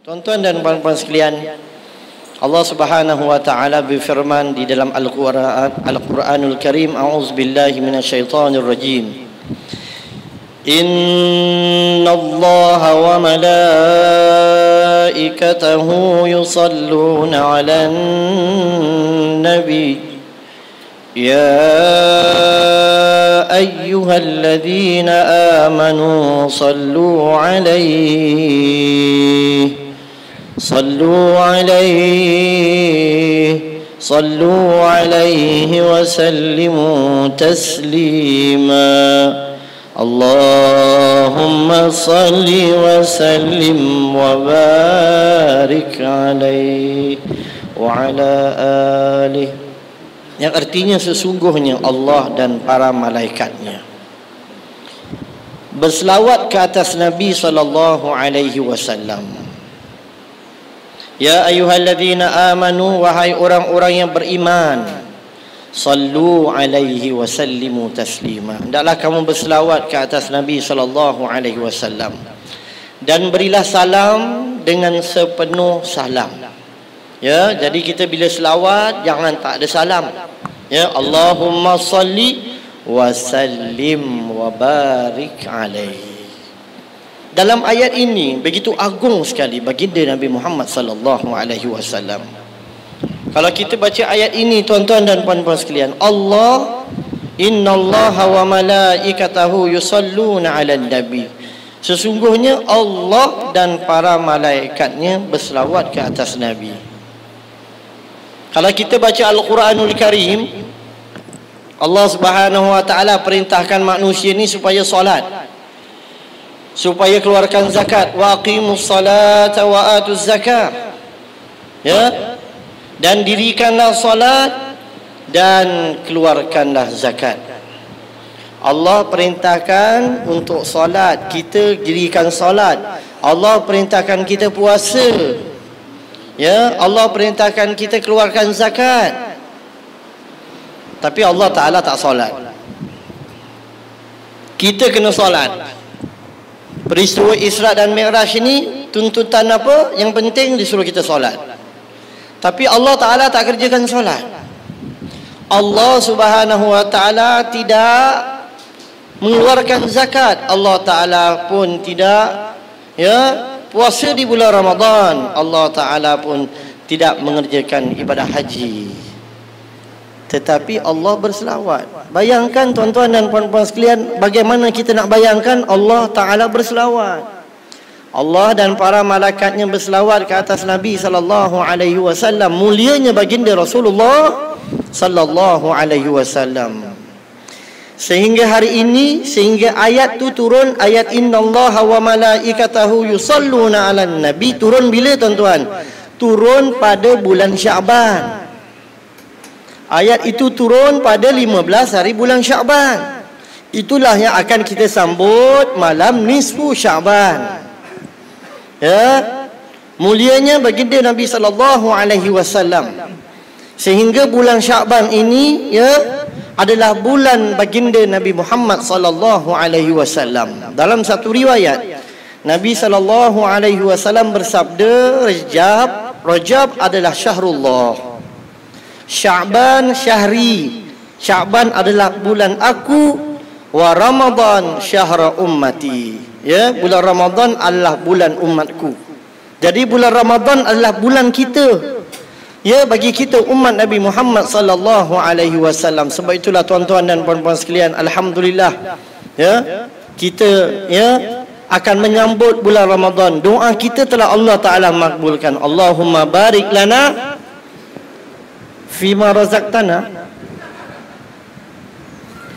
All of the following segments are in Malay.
Tuan-tuan dan puan-puan sekalian, Allah Subhanahu wa taala berfirman di dalam Al-Qur'anul Karim, a'udzubillahi minasyaitonir rajim. Innallaha wa malaikatahu yusalluna 'alan nabi ya ayyuhalladzina amanu sallu 'alaihi صلوا عليه وسلموا تسليما اللهم صل وسلم وبارك عليه وعلى آله, yang artinya sesungguhnya Allah dan para malaikatnya berselawat ke atas Nabi sallallahu alaihi wasallam. Ya ayyuhalladzina amanu, wahai orang-orang yang beriman, sallu alaihi wa sallimu taslima, hendaklah kamu berselawat ke atas Nabi sallallahu alaihi wasallam dan berilah salam dengan sepenuh salam. Ya, jadi kita bila selawat jangan tak ada salam. Ya, Allahumma salli wa sallim wa barik alaihi. Dalam ayat ini begitu agung sekali baginda Nabi Muhammad sallallahu alaihi wasallam. Kalau kita baca ayat ini, tuan-tuan dan puan-puan sekalian, Allah, innallaha wa malaikatahu yusalluna 'alan nabi, sesungguhnya Allah dan para malaikatnya berselawat ke atas Nabi. Kalau kita baca Al-Quranul Karim, Allah Subhanahu wa taala perintahkan manusia ni supaya solat, supaya keluarkan zakat, wa aqimus salata wa atuz zakah, ya, dan dirikanlah salat dan keluarkanlah zakat. Allah perintahkan untuk salat, kita dirikan salat. Allah perintahkan kita puasa, ya, Allah perintahkan kita keluarkan zakat. Tapi Allah Ta'ala tak salat. Kita kena salat. Peristiwa Isra dan Mi'raj ini tuntutan apa? Yang penting disuruh kita solat. Tapi Allah Ta'ala tak kerjakan solat. Allah Subhanahu wa ta'ala tidak mengeluarkan zakat. Allah Ta'ala pun tidak, ya, puasa di bulan Ramadan. Allah Ta'ala pun tidak mengerjakan ibadah haji. Tetapi Allah berselawat. Bayangkan tuan-tuan dan puan-puan sekalian, bagaimana kita nak bayangkan Allah Ta'ala berselawat. Allah dan para malaikatnya berselawat ke atas Nabi sallallahu alaihi wasallam, mulianya baginda Rasulullah sallallahu alaihi wasallam. Sehingga hari ini, sehingga ayat tu turun, ayat innallaha wa malaikatahu yusalluna 'alan nabi, turun bila tuan-tuan? Turun pada bulan Syaban. Ayat itu turun pada 15 hari bulan Sya'ban. Itulah yang akan kita sambut malam nisfu Sya'ban. Ya, mulianya baginda Nabi sallallahu alaihi wasallam. Sehingga bulan Sya'ban ini, ya, adalah bulan baginda Nabi Muhammad sallallahu alaihi wasallam. Dalam satu riwayat, Nabi sallallahu alaihi wasallam bersabda, Rajab adalah syahrullah, Sya'ban syahri, Sya'ban adalah bulan aku, wa Ramadan syahra ummati, ya, bulan Ramadan adalah bulan umatku. Jadi bulan Ramadan adalah bulan kita, ya, bagi kita umat Nabi Muhammad sallallahu alaihi wasallam. Sebab itulah tuan-tuan dan puan-puan sekalian, alhamdulillah, ya, kita, ya, akan menyambut bulan Ramadan. Doa kita telah Allah Ta'ala makbulkan. Allahumma barik lana fima razaqtana.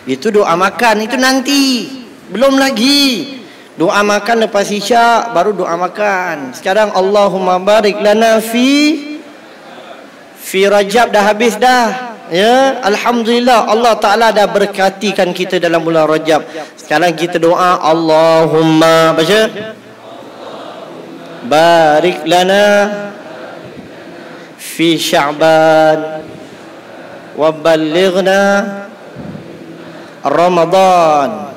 Itu doa makan, itu nanti, belum lagi. Doa makan lepas isyak, baru doa makan. Sekarang Allahumma barik lana fi Rajab dah habis dah, ya, alhamdulillah, Allah Ta'ala dah berkatikan kita dalam bulan Rajab. Sekarang kita doa, Allahumma, baca, barik lana fi Sya'ban wa ballighna Ramadan.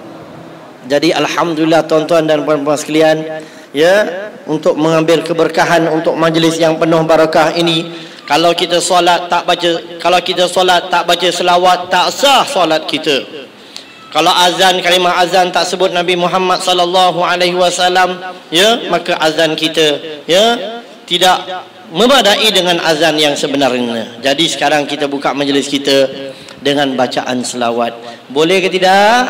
Jadi alhamdulillah tuan-tuan dan puan-puan sekalian, ya, untuk mengambil keberkahan untuk majlis yang penuh barakah ini. Kalau kita solat tak baca selawat, tak sah solat kita. Kalau azan, kalimah azan tak sebut Nabi Muhammad sallallahu alaihi wasallam, ya, maka azan kita ya tidak memadai dengan azan yang sebenarnya. Jadi sekarang kita buka majlis kita dengan bacaan selawat. Boleh ke tidak?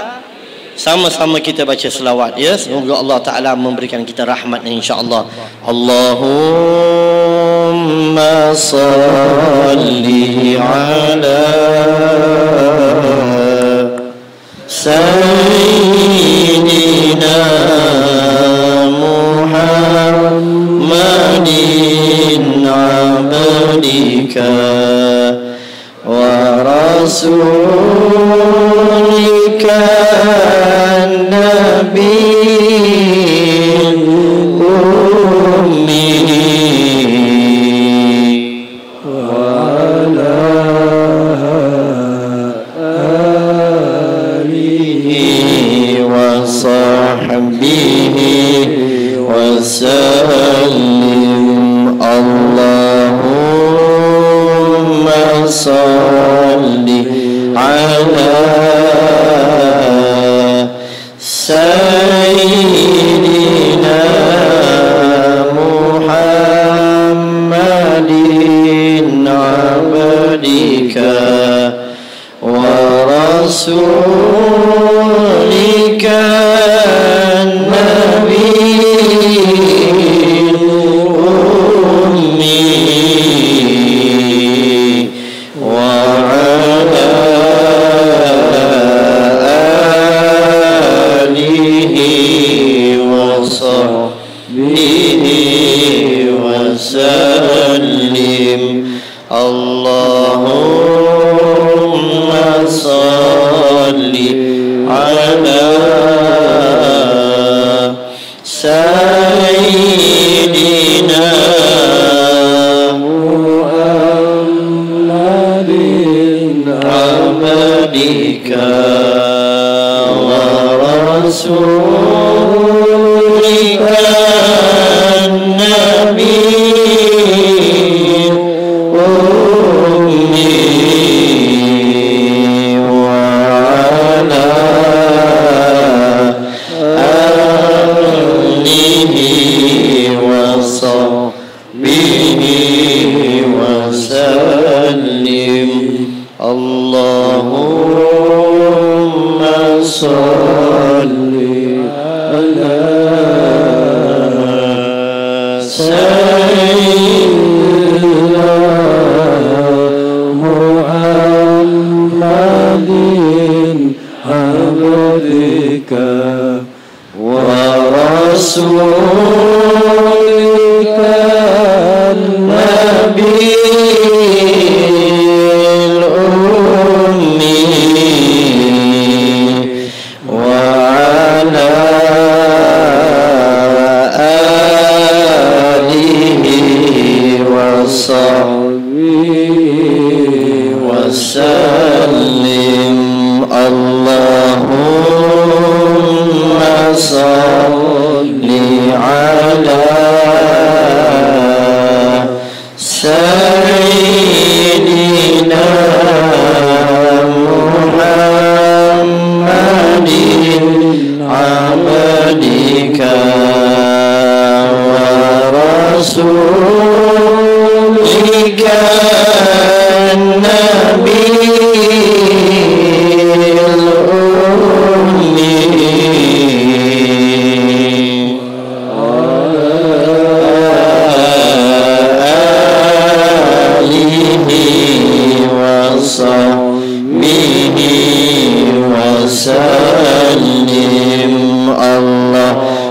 Sama-sama kita baca selawat, ya. Semoga Allah Taala memberikan kita rahmat, insya-Allah. Allahumma salli ala sayyidina Muhammadin abdika wa rasulika nabiyil ummi wa ala alihi wa sahbihi wa sallim. Allahumma salli ala sayyidina Muhammadin abdika wa rasulika nabiyil ummi wa ala alihi wa sahbihi wa sallim. Allahumma salli ala sayyidina Muhammadin abdika wa rasulika nabiyil ummi wa ala alihi wa sahbihi wa sallim. Allahumma salli ala sayyidina Muhammadin abdika wa rasulika nabiyil ummi wa ala alihi wa sahbihi wa sallim. Allahumma salli ala sayyidina Muhammadin abdika wa rasulika nabiyil ummi alihi wa sahbihi wa sallim. Allahumma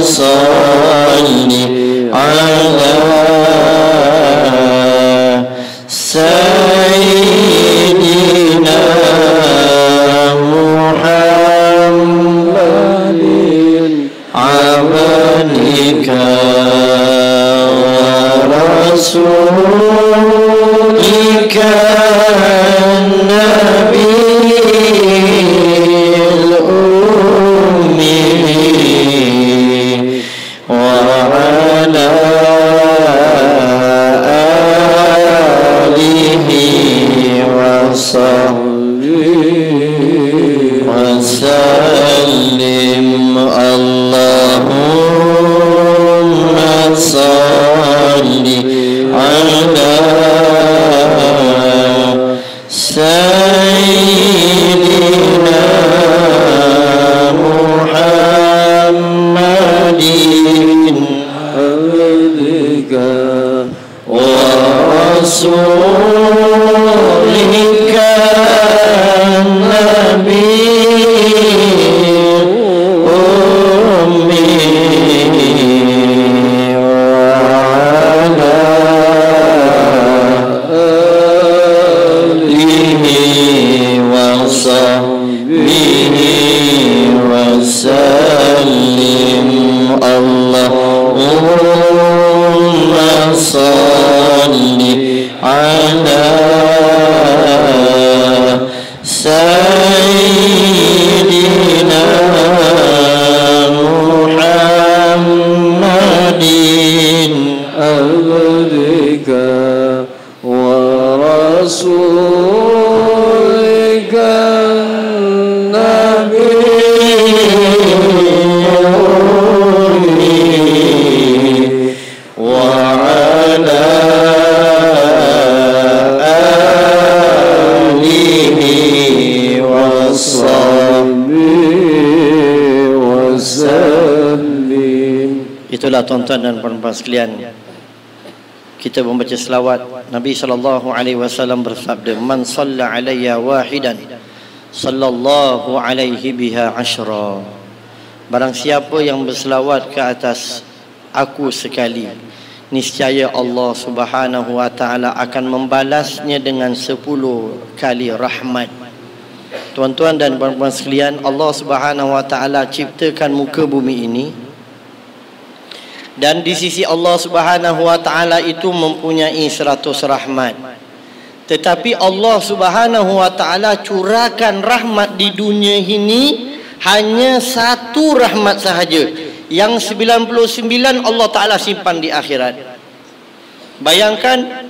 salli ala sayyidina Muhammadin abdika wa rasulika nabiyil ummi وعلى آله وصحبه وسلم اللهم صل على سيدنا محمد عبدك ورسولك Itulah tuan-tuan dan puan-puan sekalian, kita membaca selawat. Nabi SAW bersabda, man salla alayya wahidan sallallahu alaihi biha ashra. Barang siapa yang berselawat ke atas aku sekali, niscaya Allah Subhanahu wa taala akan membalasnya dengan 10 kali rahmat. Tuan-tuan dan puan-puan sekalian, Allah Subhanahu wa taala ciptakan muka bumi ini, dan di sisi Allah Subhanahu wa taala itu mempunyai 100 rahmat. Tetapi Allah Subhanahu wa taala curahkan rahmat di dunia ini hanya 1 rahmat sahaja. Yang 99 Allah taala simpan di akhirat. Bayangkan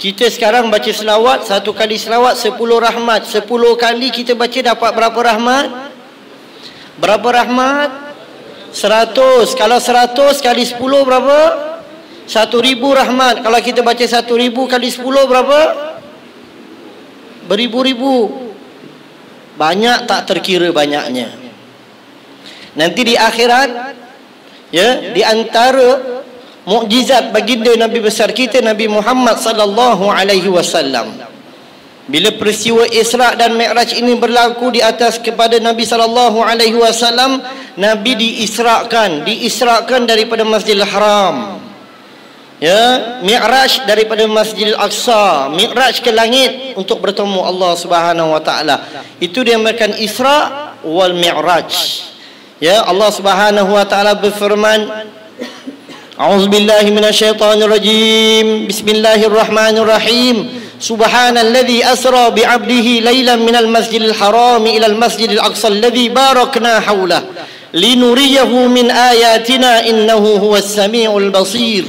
kita sekarang baca selawat, 1 kali selawat 10 rahmat. 10 kali kita baca dapat berapa rahmat? Berapa rahmat? 100. Kalau 100 kali 10 berapa? 1000 rahmat. Kalau kita baca 1000 kali 10 berapa? Beribu-ribu. Banyak tak terkira banyaknya. Nanti di akhirat, ya, di antara mukjizat baginda Nabi besar kita Nabi Muhammad sallallahu alaihi wasallam, bila peristiwa Isra dan Mi'raj ini berlaku di atas kepada Nabi sallallahu alaihi wasallam, Nabi diisrakan daripada Masjidil Haram. Ya, Mi'raj daripada Masjidil Aqsa, Mi'raj ke langit untuk bertemu Allah Subhanahu wa taala. Itu dinamakan Isra wal Mi'raj. Ya, Allah Subhanahu wa taala berfirman, A'udzubillahi minasyaitonirrajim. Bismillahirrahmanirrahim. Subhanalladzi asra bi'abdihi lailan minal masjidil haram ilal masjidil aqsa alladzi barakna haulah linuriyahu min ayatina innahu huwas samiul basir.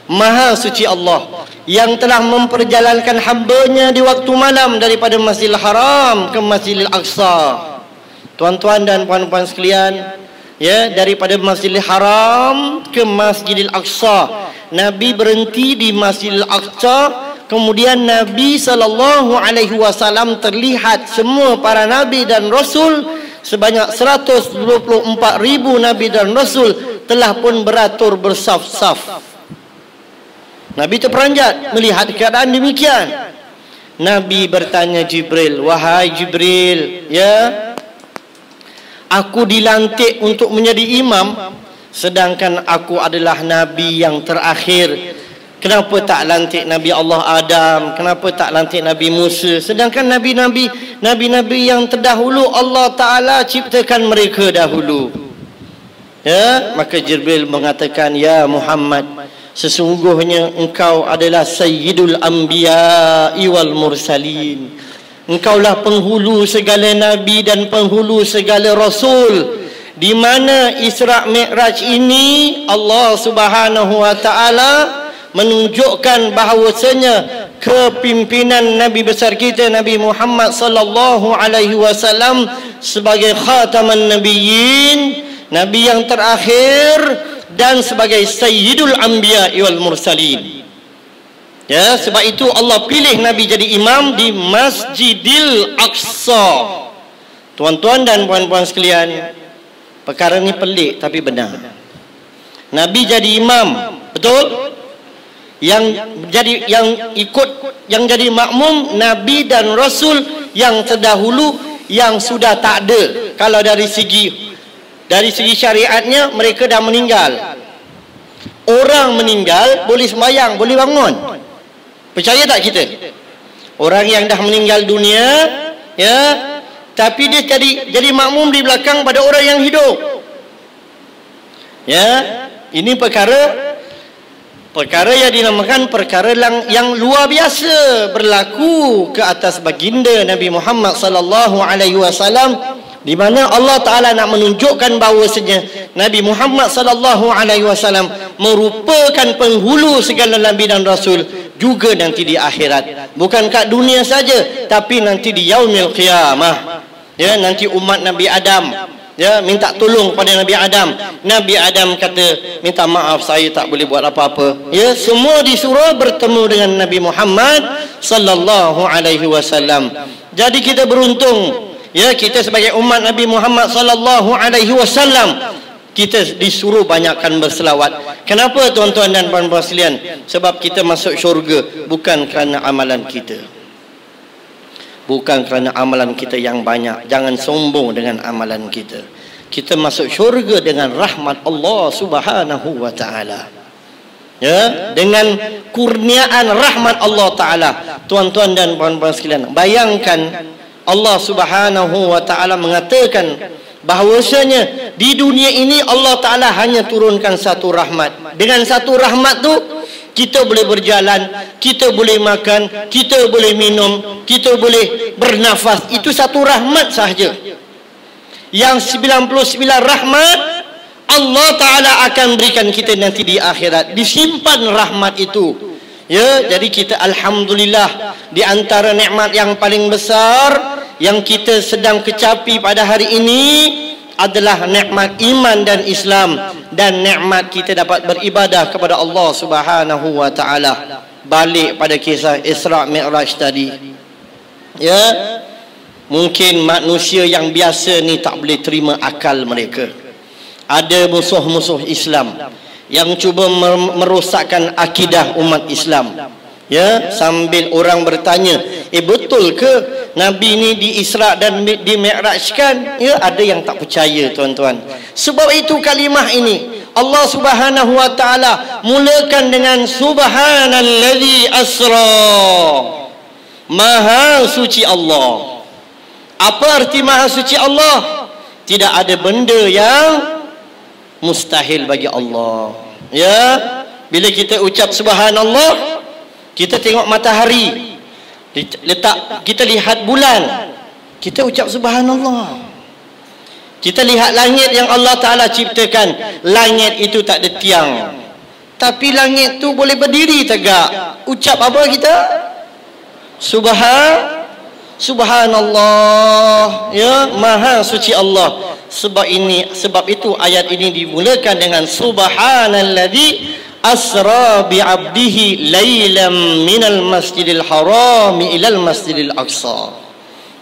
Maha suci Allah yang telah memperjalankan hamba-Nya di waktu malam daripada Masjidil Haram ke Masjidil Aqsa. Tuan-tuan dan puan-puan sekalian, ya, daripada Masjidil Haram ke Masjidil Aqsa, Nabi berhenti di Masjidil Aqsa. Kemudian Nabi SAW terlihat semua para Nabi dan Rasul, sebanyak 124,000 Nabi dan Rasul telah pun beratur bersaf-saf. Nabi terperanjat melihat keadaan demikian. Nabi bertanya Jibril, wahai Jibril, ya, aku dilantik untuk menjadi imam, sedangkan aku adalah Nabi yang terakhir. Kenapa tak lantik Nabi Allah Adam? Kenapa tak lantik Nabi Musa? Sedangkan Nabi-Nabi yang terdahulu Allah Ta'ala ciptakan mereka dahulu. Ya, maka Jibril mengatakan, ya Muhammad, sesungguhnya engkau adalah Sayyidul Anbiya'i wal Mursalin. Engkaulah penghulu segala Nabi dan penghulu segala Rasul. di mana Isra Mi'raj ini Allah Subhanahu wa taala menunjukkan bahawasanya kepimpinan Nabi besar kita Nabi Muhammad sallallahu alaihi wasallam sebagai khataman nabiyyin, nabi yang terakhir, dan sebagai sayyidul anbiya wal mursalin. Ya, sebab itu Allah pilih Nabi jadi imam di Masjidil Aqsa. Tuan-tuan dan puan-puan sekalian, perkara ini pelik tapi benar. Nabi jadi imam, betul? Yang jadi makmum Nabi dan Rasul yang terdahulu yang sudah tak ada. Kalau dari segi syariatnya mereka dah meninggal. Orang meninggal boleh sembahyang, boleh bangun. Percaya tak kita? Orang yang dah meninggal dunia, ya, tapi dia jadi makmum di belakang pada orang yang hidup. Ya, ini perkara yang dinamakan perkara yang luar biasa berlaku ke atas baginda Nabi Muhammad sallallahu alaihi wasallam, di mana Allah Taala nak menunjukkan bahawasanya Nabi Muhammad sallallahu alaihi wasallam merupakan penghulu segala nabi dan rasul juga nanti di akhirat. Bukan kat dunia saja, tapi nanti di yaumil qiyamah. Ya, nanti umat Nabi Adam, ya, minta tolong pada Nabi Adam. Nabi Adam kata, minta maaf, saya tak boleh buat apa-apa. Ya, semua disuruh bertemu dengan Nabi Muhammad sallallahu alaihi wasallam. Jadi kita beruntung, ya, kita sebagai umat Nabi Muhammad sallallahu alaihi wasallam, kita disuruh banyakkan berselawat. Kenapa tuan-tuan dan puan-puan sekalian? Sebab kita masuk syurga bukan kerana amalan kita. Bukan kerana amalan kita yang banyak. Jangan sombong dengan amalan kita. Kita masuk syurga dengan rahmat Allah Subhanahu wa taala. Ya, dengan kurniaan rahmat Allah taala. Tuan-tuan dan puan-puan sekalian, bayangkan Allah Subhanahu wa taala mengatakan bahawasanya di dunia ini Allah taala hanya turunkan satu rahmat. Dengan satu rahmat tu kita boleh berjalan, kita boleh makan, kita boleh minum, kita boleh bernafas. Itu satu rahmat sahaja. Yang 99 rahmat Allah Ta'ala akan berikan kita nanti di akhirat. Disimpan rahmat itu. Ya, jadi kita alhamdulillah, di antara nikmat yang paling besar yang kita sedang kecapi pada hari ini adalah nikmat iman dan Islam, dan nikmat kita dapat beribadah kepada Allah Subhanahu wa taala. Balik pada kisah Isra Mi'raj tadi. Ya, mungkin manusia yang biasa ni tak boleh terima akal mereka. Ada musuh-musuh Islam yang cuba merosakkan akidah umat Islam. Ya, sambil orang bertanya, betul ke Nabi ni di Isra dan di Mi'rajkan? Ya, ada yang tak percaya tuan-tuan. Sebab itu kalimah ini Allah Subhanahu wa taala mulakan dengan subhanallazi asra. Maha suci Allah. Apa arti maha suci Allah? Tidak ada benda yang mustahil bagi Allah. Ya, bila kita ucap subhanallah, kita tengok matahari, kita lihat bulan, kita ucap subhanallah. Kita lihat langit yang Allah Ta'ala ciptakan. Langit itu tak ada tiang, tapi langit tu boleh berdiri tegak. Ucap apa kita? Subhanallah. Ya, maha suci Allah. Sebab itu ayat ini dimulakan dengan subhanalladzi asra bi'abdihi laylam minal masjidil harami ilal masjidil aqsa.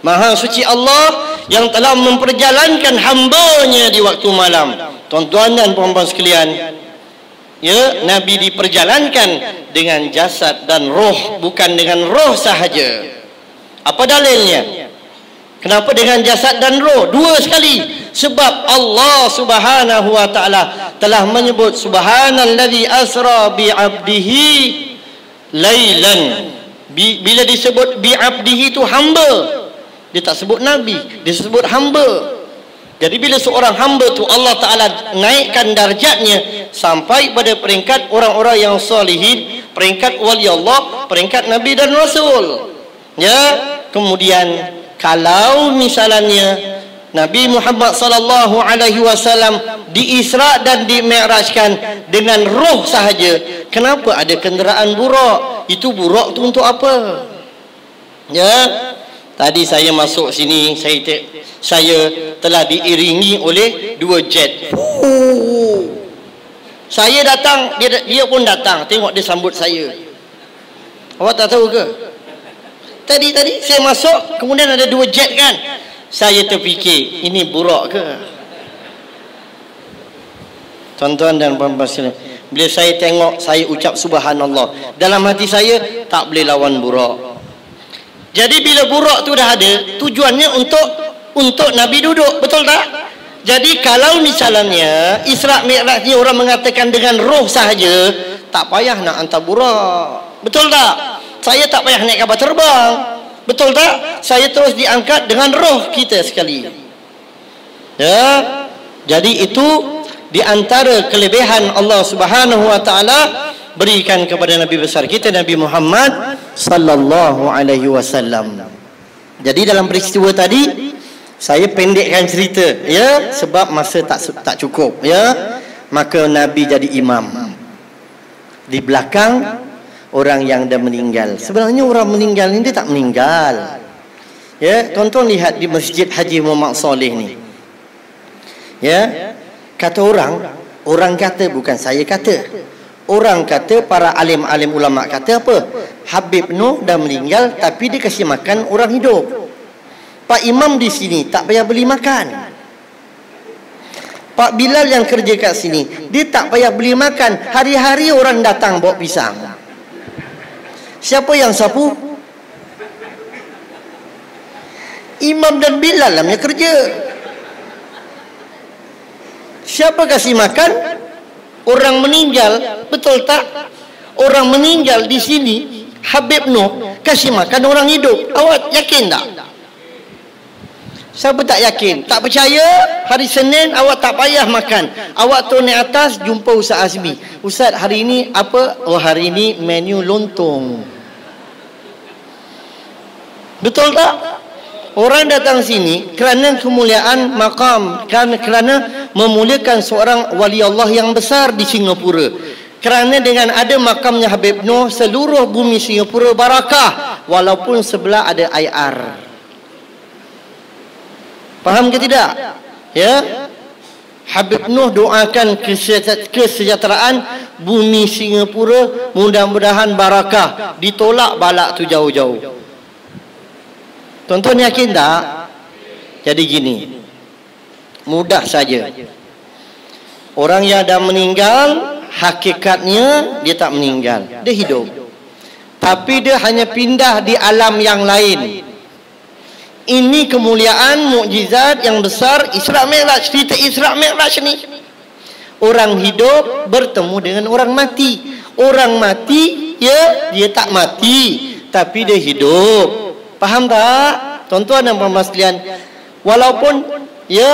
Maha suci Allah yang telah memperjalankan hambanya di waktu malam. Tuan-tuan dan puan-puan sekalian, ya, Nabi diperjalankan dengan jasad dan roh, bukan dengan roh sahaja. Apa dalilnya? Kenapa dengan jasad dan roh? Dua sekali. Sebab Allah Subhanahu wa taala telah menyebut subhanallazi asra bi 'abdihi lailan. Bila disebut bi 'abdihi itu hamba. Dia tak sebut nabi, dia sebut hamba. Jadi bila seorang hamba tu Allah Taala naikkan darjatnya sampai pada peringkat orang-orang yang salihin, peringkat wali Allah, peringkat nabi dan rasul. Ya, kemudian kalau misalnya Nabi Muhammad sallallahu alaihi wasallam diisra dan dimi'rajkan dengan roh sahaja. Kenapa ada kenderaan burak? Itu burak tu untuk apa? Ya. Tadi saya masuk sini, saya telah diiringi oleh 2 jet. Saya datang, dia pun datang. Tengok dia sambut saya. Awak tak tahu ke? Tadi saya masuk, kemudian ada 2 jet kan? Saya terfikir, ini burak ke? Tuan-tuan dan puan-puan sekalian, bila saya tengok, saya ucap subhanallah. Dalam hati saya, tak boleh lawan burak. Jadi bila burak tu dah ada, tujuannya untuk Nabi duduk, betul tak? Jadi kalau misalnya Isra' Mi'raj ni orang mengatakan dengan roh sahaja, tak payah nak hantar burak. Betul tak? Saya tak payah naik kapal terbang. Betul tak? Saya terus diangkat dengan roh kita sekali. Ya. Jadi itu di antara kelebihan Allah Subhanahu wa taala berikan kepada Nabi besar kita Nabi Muhammad sallallahu alaihi wasallam. Jadi dalam peristiwa tadi saya pendekkan cerita, ya, sebab masa tak cukup, ya. Maka Nabi jadi imam. Di belakang orang yang dah meninggal. Sebenarnya orang meninggal ni dia tak meninggal. Ya, tuan-tuan lihat di Masjid Haji Muhammad Saleh ni. Ya. Kata orang kata, bukan saya kata. Orang kata, para alim-alim ulama kata apa? Habib Noh dah meninggal tapi dia kasih makan orang hidup. Pak Imam di sini tak payah beli makan. Pak Bilal yang kerja kat sini, dia tak payah beli makan. Hari-hari orang datang bawa pisang. Siapa yang sapu? Imam dan Bilal lah punya kerja. Siapa kasih makan? Orang meninggal, betul tak? Orang meninggal di sini, Habib Noh kasih makan orang hidup. Awak yakin tak? Siapa tak yakin? Tak percaya? Hari Senin awak tak payah makan. Awak turun naik atas jumpa Ustaz Azmi. Ustaz, hari ini apa? Oh, hari ini menu lontong. Betul tak? Orang datang sini kerana kemuliaan makam, kerana memuliakan seorang wali Allah yang besar di Singapura. Kerana dengan ada makamnya Habib Noh, seluruh bumi Singapura barakah, walaupun sebelah ada IR. Faham ke tidak? Ya. Habib Noh doakan kesejahteraan bumi Singapura, mudah-mudahan barakah. Ditolak balak tu jauh-jauh. Tuan-tuan yakin tak? Jadi gini, mudah saja. Orang yang dah meninggal, hakikatnya dia tak meninggal, dia hidup. Tapi dia hanya pindah di alam yang lain. Ini kemuliaan, mukjizat yang besar Isra' Mi'raj. Cerita Isra' Mi'raj ni, orang hidup bertemu dengan orang mati. Orang mati, ya, dia tak mati, tapi dia hidup. Faham tak? Tuan-tuan dan puan-puan sekalian, walaupun ya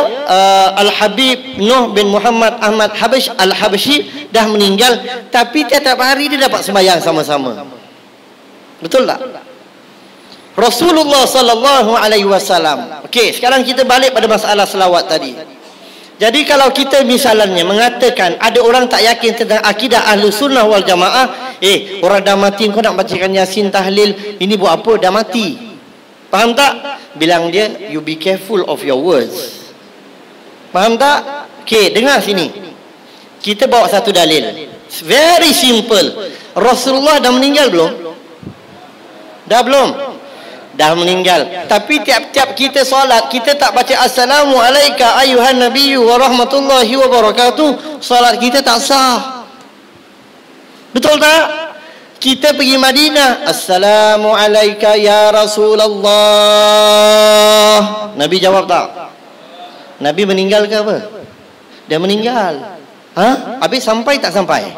Al-Habib Noh bin Muhammad Ahmad Al-Habsyi dah meninggal, tapi tiap hari dia dapat sembahyang sama-sama. Betul tak? Rasulullah sallallahu alaihi wasallam. Okey, sekarang kita balik pada masalah selawat tadi. Jadi kalau kita misalnya mengatakan ada orang tak yakin tentang akidah Ahlus Sunnah wal Jamaah, orang dah mati kau nak bacakan Yasin, tahlil, ini buat apa? Dah mati. Faham tak? Bilang dia, you be careful of your words. Faham tak? Okey, dengar sini. Kita bawa satu dalil. Very simple. Rasulullah dah meninggal belum? Dah belum? Dah meninggal. Tapi tiap-tiap kita solat, kita tak baca assalamu alayka ayuhan nabiyyu wa rahmatullahi wa barakatuh, solat kita tak sah. Betul tak? Kita pergi Madinah, assalamu alayka ya Rasulullah. Nabi jawab tak? Nabi meninggal ke apa? Dia meninggal. Habis sampai tak sampai?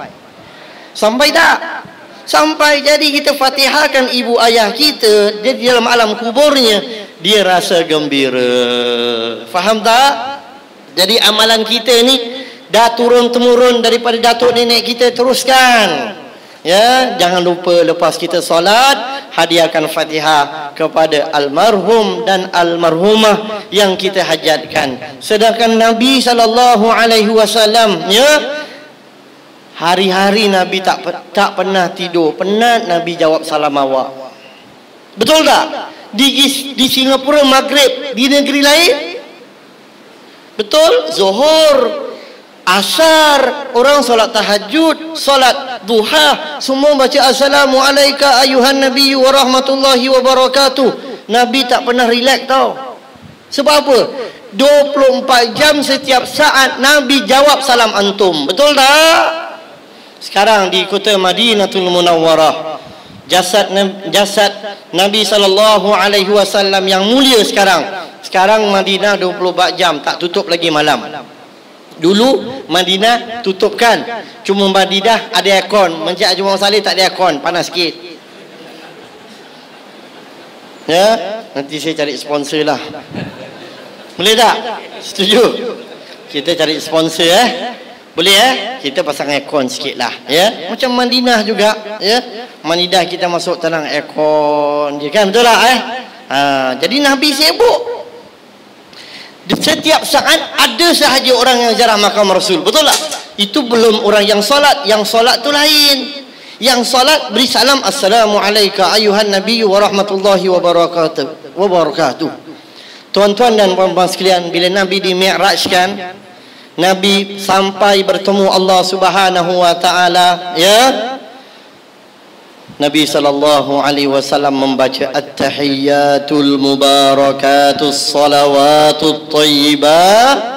Sampai tak? Sampai. Jadi kita fatihahkan ibu ayah kita, dia di dalam alam kuburnya, dia rasa gembira. Faham tak? Jadi amalan kita ni dah turun-temurun daripada datuk nenek kita, teruskan. Ya, jangan lupa lepas kita solat, hadiahkan Fatihah kepada almarhum dan almarhumah yang kita hajatkan. Sedangkan Nabi SAW, ya, hari-hari Nabi tak pernah tidur. Penat Nabi jawab salam awak. Betul tak? Di Singapura maghrib, di negeri lain betul, zuhur, asar, orang solat tahajud, solat duha, semua baca assalamualaikum ayuhan nabiyyu wa rahmatullahi wa barakatuh. Nabi tak pernah relax tau. Sebab apa? 24 jam setiap saat Nabi jawab salam antum. Betul tak? Sekarang di kota Madinatul Munawwarah, jasad Nabi SAW yang mulia sekarang Madinah 24 jam, tak tutup lagi malam. Dulu Madinah tutupkan, cuma Madinah ada aircon. Masjid Haji Muhammad Saleh tak ada aircon, panas sikit. Ya, nanti saya cari sponsor lah. Boleh tak? Setuju? Kita cari sponsor boleh kita pasang aircon sikit lah, ya. Macam Madinah juga, ya. Madinah kita masuk tenang aircon je kan, betul tak jadi Nabi sibuk. Setiap saat ada sahaja orang yang ziarah makam Rasul, betul tak? Itu belum orang yang solat. Yang solat tu lain. Yang solat beri salam assalamualaikum ayuhan nabiyyu wa rahmatullahi wa barakatuh. Tuan-tuan dan puan-puan sekalian, bila Nabi di-mi'rajkan, Nabi sampai bertemu Allah Subhanahu wa taala, ya. Nabi SAW membaca at-tahiyyatul mubarakatus salawatut thayyibatu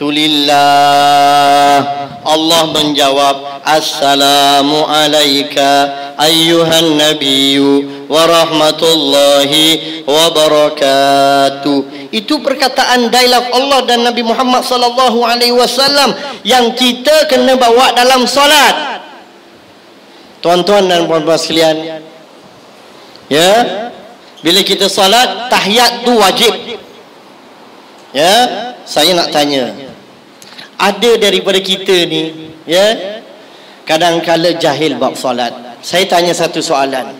lillah. Allah menjawab assalamu alayka ayyuhan nabiyyu wa rahmatullahi wa barakatuh. Itu perkataan dialog Allah dan Nabi Muhammad SAW yang kita kena bawa dalam solat. Tuan-tuan dan puan-puan sekalian, ya, bila kita salat, tahiyat tu wajib. Ya, saya nak tanya, ada daripada kita ni, ya, kadang-kala jahil bab salat. Saya tanya satu soalan.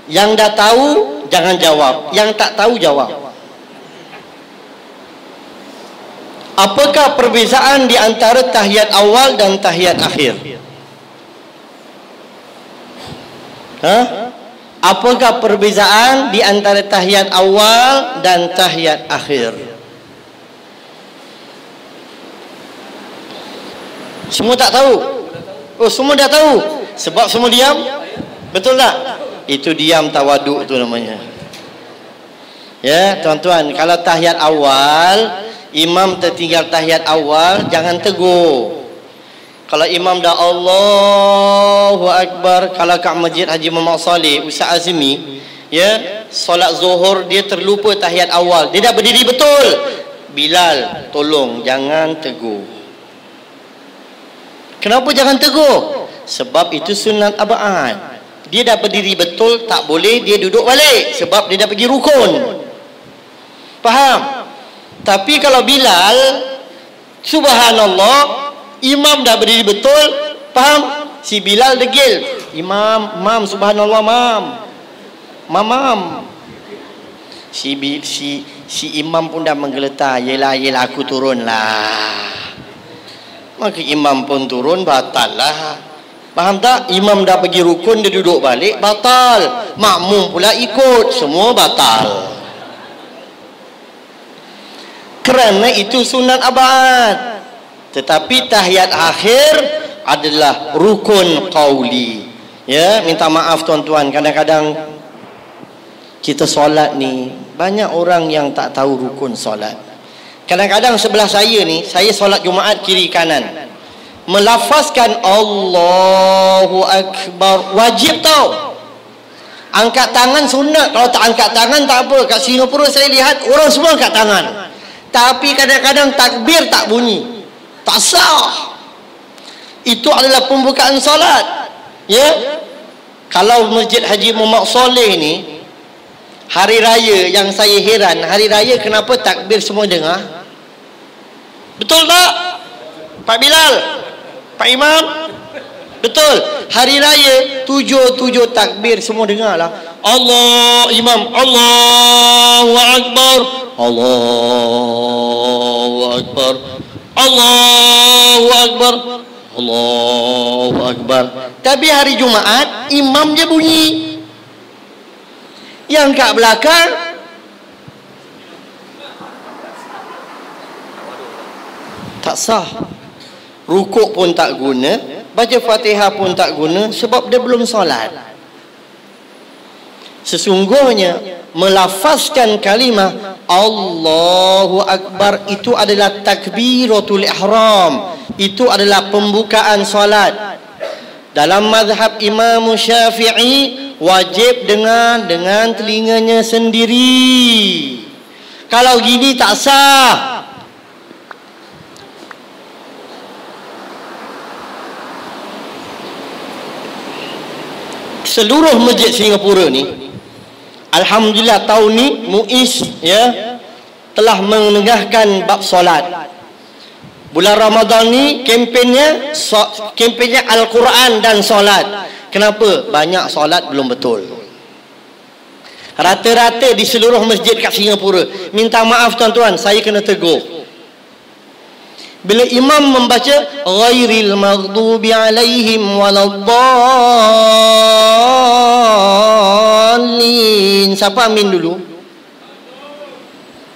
Yang dah tahu jangan jawab, yang tak tahu jawab. Apakah perbezaan di antara tahiyat awal dan tahiyat akhir? Apakah perbezaan di antara tahiyat awal dan tahiyat akhir? Semua tak tahu? Oh, semua dah tahu. Sebab semua diam? Betul tak? Itu diam tawaduk tu namanya. Ya, tuan-tuan, kalau tahiyat awal, imam tertinggal tahiyat awal, jangan tegur. Kalau imam dah Allahu Akbar, kalau kat Masjid Haji Muhammad Saleh, Ustaz Azmi, ya, solat zuhur dia terlupa tahiyat awal, dia dah berdiri betul. Bilal, tolong jangan tegur. Kenapa jangan tegur? Sebab itu sunat abad. Dia dah berdiri betul, tak boleh dia duduk balik, sebab dia dah pergi rukun. Faham? Tapi kalau Bilal, subhanallah, imam dah berdiri betul, faham? Si Bilal degil, imam subhanallah, mam. Si imam pun dah menggeletar, yelah aku turunlah. Maka imam pun turun, batal lah. Faham tak? Imam dah pergi rukun, dia duduk balik, batal. Makmum pula ikut, semua batal. Kerana itu sunat abad. Tetapi tahiyat akhir adalah rukun qauli. Ya, minta maaf tuan-tuan, kadang-kadang kita solat ni banyak orang yang tak tahu rukun solat. Kadang-kadang sebelah saya ni, saya solat Jumaat kiri kanan, melafazkan Allahu Akbar wajib tau. Angkat tangan sunat. Kalau tak angkat tangan tak apa. Kat Singapura saya lihat orang semua angkat tangan, tapi kadang-kadang takbir tak bunyi, tak sah. Itu adalah pembukaan solat. Ya, kalau Masjid Haji Muhammad Saleh ni, hari raya yang saya heran, hari raya kenapa takbir semua dengar? Betul tak Pak Bilal, Pak Imam? Betul. hari raya 7 takbir, semua dengar lah. Allah, imam, Allahu Akbar, Allahu Akbar, Allahu Akbar, Allahu Akbar. Tapi hari Jumaat imam je bunyi, yang kat belakang tak sah. Rukuk pun tak guna, baca Fatihah pun tak guna, sebab dia belum solat. Sesungguhnya melafazkan kalimah Allahu Akbar itu adalah takbiratul ihram, itu adalah pembukaan solat. Dalam mazhab Imam Syafi'i wajib dengar dengan telinganya sendiri. Kalau gini tak sah. Seluruh masjid Singapura ni, alhamdulillah tahun ni MUIS telah menegahkan bab solat. Bulan Ramadan ni kempennya Al-Quran dan solat. Kenapa? Banyak solat belum betul. Rata-rata di seluruh masjid kat Singapura. Minta maaf tuan-tuan, saya kena tegur. Bila imam membaca ghairil maghdubi alaihim waladdallin, siapa amin dulu?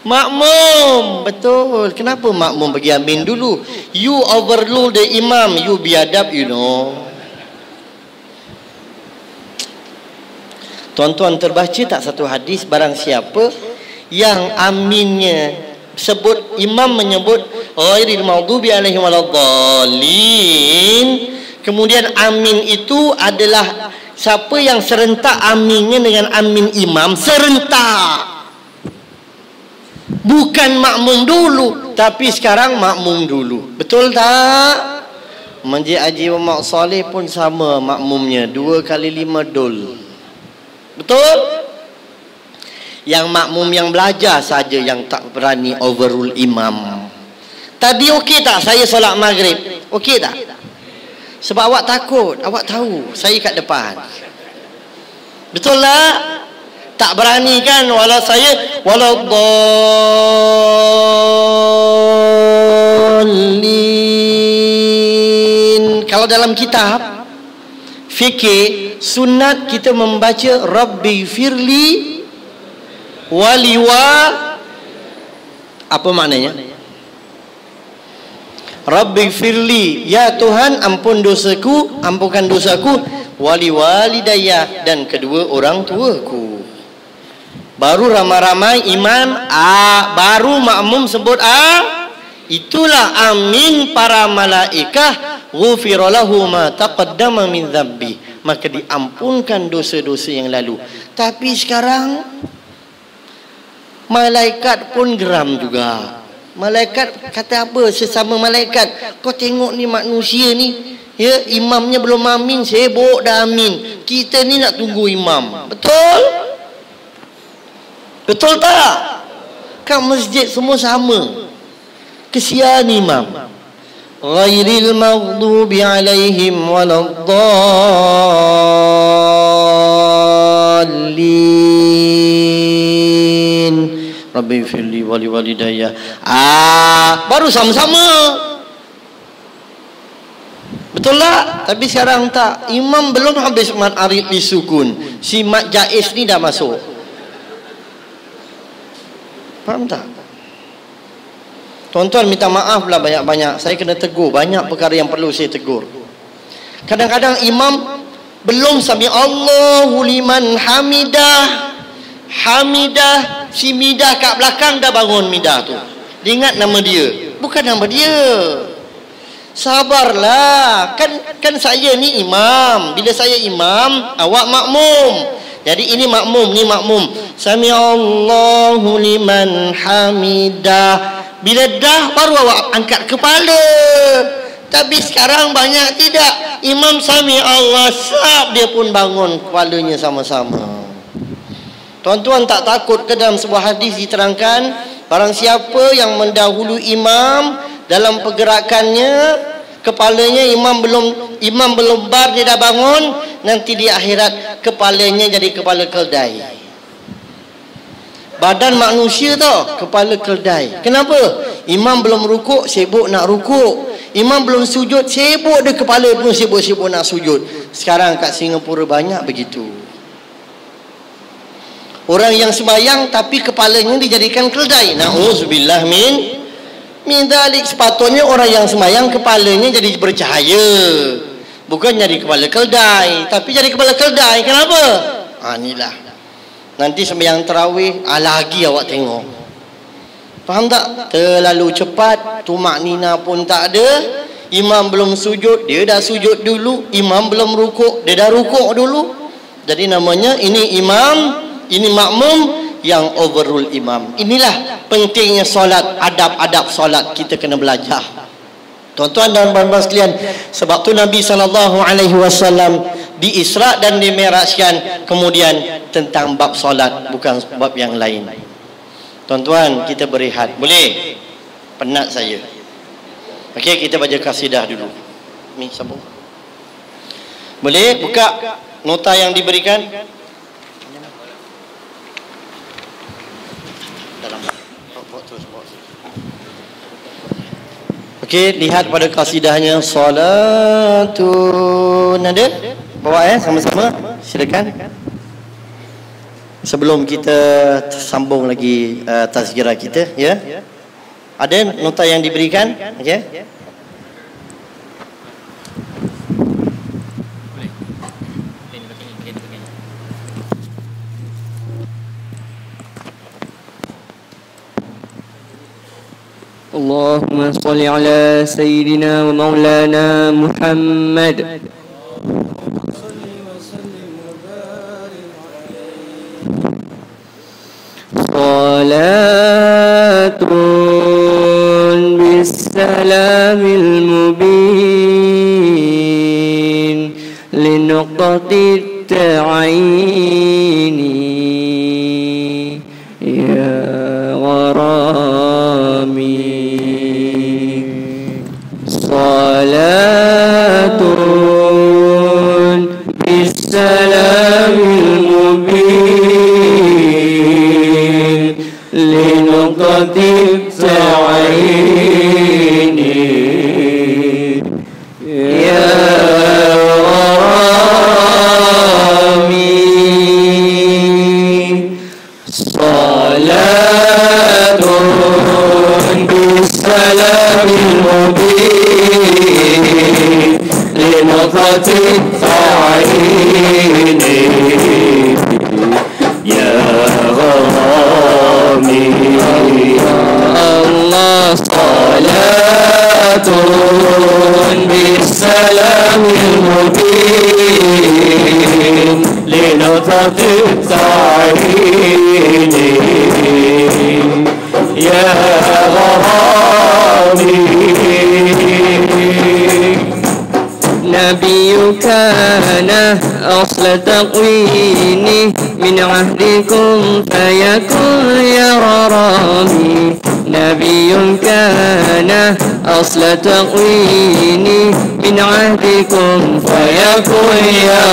Makmum. Betul. Kenapa makmum bagi amin dulu? You overrule the imam. You biadab, you know. Tuan-tuan, terbaca tak satu hadis, barang siapa yang aminnya sebut, imam menyebut ghairil maghdubi alaihim waladdallin, kemudian amin itu adalah siapa yang serentak aminnya dengan amin imam, serentak. Bukan makmum dulu, tapi sekarang makmum dulu. Betul tak? Masjid Haji Muhammad Saleh pun sama makmumnya 2 kali 5 dol. Betul? Yang makmum yang belajar saja yang tak berani overrule imam. Tadi okey tak saya solat maghrib? Okey tak? Sebab awak takut, awak tahu saya kat depan. Betul tak? Tak berani kan? Walau saya waladdallin. Kalau dalam kitab fikih sunat kita membaca Rabbi firli waliwa, apa maknanya? Rabbi firli, ya Tuhan ampun dosaku, ampunkan dosaku, wali walidayya, dan kedua orang tuaku. Baru ramai-ramai imam baru makmum sebut itulah amin para malaikah, ghufira lahu ma taqaddama min dzambi, maka diampunkan dosa-dosa yang lalu. Tapi sekarang malaikat pun geram juga. Malaikat kata apa? Sesama malaikat, kau tengok ni manusia ni, ya, imamnya belum amin, sibuk dah amin. Kita ni nak tunggu imam. Betul? Betul tak? Kat masjid semua sama. Kesian imam. Ghairil maghdubi alaihim waladdallin. Rabbi firli wali walidayya. Baru sama-sama. Betul tak? Tapi sekarang tak. Imam belum habis mat arid disukun, si mat jaiz ni dah masuk. Faham tak? Tuan-tuan minta maaf lah banyak-banyak. Saya kena tegur. Banyak perkara yang perlu saya tegur. Kadang-kadang imam belum sami Allahu liman hamidah. Hamidah, si midah kat belakang dah bangun midah tu. Dia ingat nama dia. Bukan nama dia. Sabarlah. Kan saya ni imam. Bila saya imam, awak makmum. Jadi ini makmum, ni makmum. Sami Allahu liman hamidah. Bila dah baru awak angkat kepala. Tapi sekarang banyak tidak. Imam sami Allah sab, dia pun bangun kepalanya sama-sama. Tuan-tuan tak takut ke dalam sebuah hadis diterangkan, barang siapa yang mendahului imam dalam pergerakannya, kepalanya imam belum bar dia dah bangun, nanti di akhirat kepalanya jadi kepala keldai. Badan manusia tau, kepala keldai. Kenapa? Imam belum rukuk, sibuk nak rukuk. Imam belum sujud, sibuk dia kepala pun sibuk-sibuk nak sujud. Sekarang kat Singapura banyak begitu. Orang yang sembahyang tapi kepalanya dijadikan keldai. Na'udzubillah min dzalik. Sepatutnya orang yang sembahyang kepalanya jadi bercahaya, bukan jadi kepala keldai, tapi jadi kepala keldai. Kenapa? Inilah. Nanti sembahyang tarawih, lagi awak tengok. Faham tak? Terlalu cepat, tumak-nina pun tak ada. Imam belum sujud, dia dah sujud dulu. Imam belum rukuk, dia dah rukuk dulu. Jadi namanya ini imam, ini makmum yang overrule imam. Inilah pentingnya solat, adab-adab solat kita kena belajar. Tuan-tuan dan puan-puan sekalian, sebab tu Nabi SAW di Isra' dan di Mi'rajkan, kemudian tentang bab solat, bukan bab yang lain. Tuan-tuan, kita berehat. Boleh? Penat saya. Okey, kita baca kasidah dulu. Ni sambung. Boleh buka nota yang diberikan? Dalam. Okey, lihat pada kasidahnya. Salatun. Ada? Bawa sama-sama. Silakan. Sebelum kita sambung lagi tazkirah kita, ya. Ada nota yang diberikan? Okey. Allahumma salli ala sayyidina wa maulana Muhammad. Salatun bisalamil mubin linuqati ta'ini ya gharami. Salatun bisalamil mubin linuqati ta'ini ya gharami. Salatun bisalamil mubin linuqati ta'ini ya gharami. Allah. Salatun bisalamil mubin linuqati ta'ini ya gharami. نبي كان أصل تقويني من عهدكم فيكن يا رامي. نبي كان أصل تقويني من عهدكم فيكن يا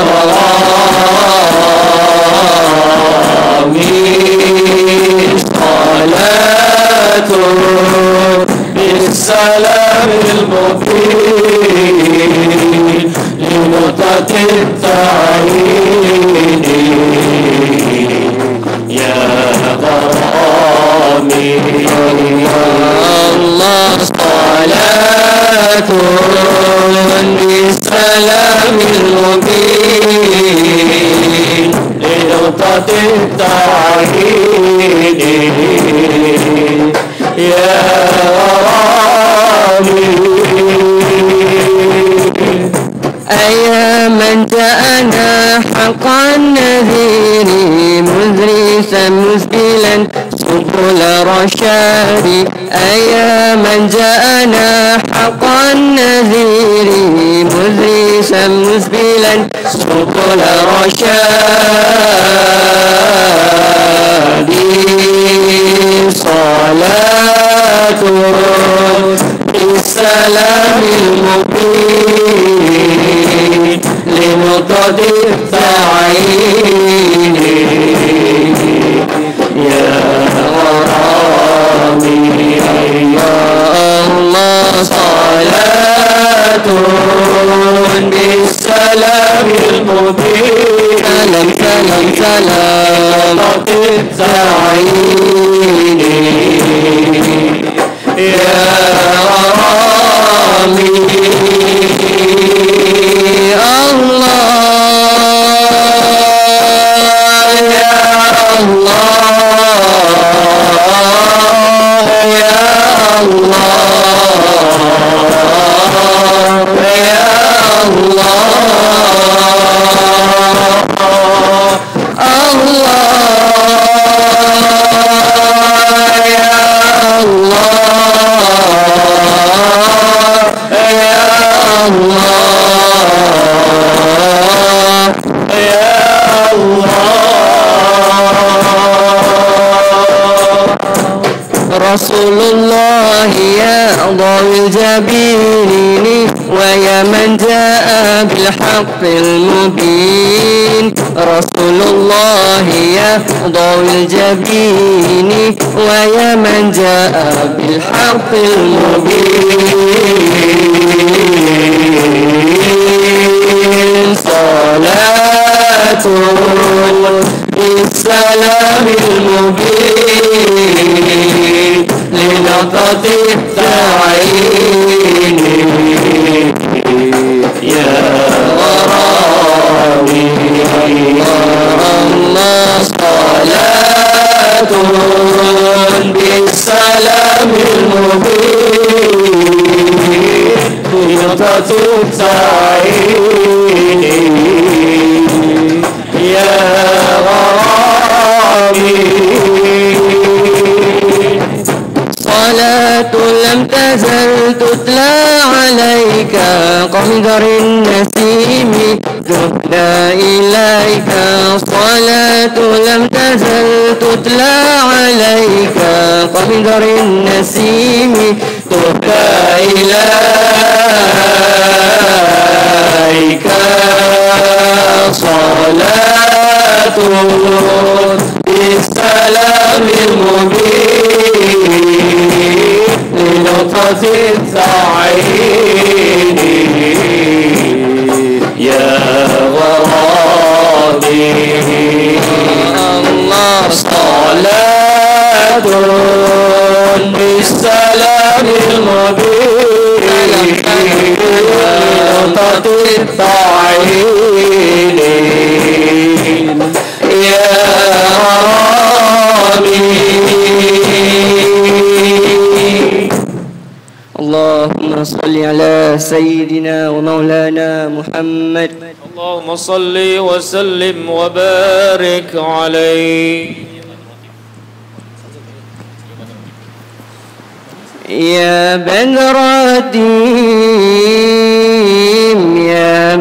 رامي. صلاة بالسلام المبين لنقطة التعيين يا غرامي. الله. صلاة بالسلام المبين لنقطة التعيين يا غرامي. أيا من جاءنا حقا نذير مدرسا مسبلا سبل رشاد. أيا من جاءنا حقا نذير مدرسا مسبلا سبل رشاد. صلاة بالسلام المبين لنقطة التعيين يا غرامي يا الله صلاة بالسلام المبين سلام سلام سلام التعيين يا غرامي رسول الله يا ضوي الجبين ويا من جاء بالحق المبين رسول الله يا ضوي الجبين ويا من جاء بالحق المبين صلاة بالسلام المبين لنقطة التعيين يا غرامي الله صلاة بالسلام المبين لنقطة التعيين يا غرامي صلاة لم تزل تتلى عليك قدر النسيم تهدى إليك صلاة لم تزل تتلى عليك قدر النسيم تهدى إليك صلاة بالسلام المبين لنقطة التعيين يا غرامي الله صلاة بالسلام المبين لنقطة التعيين يا غرامي اللهم صل على سيدنا ومولانا محمد اللهم صل وسلم وبارك عليه يا بدراتيم يا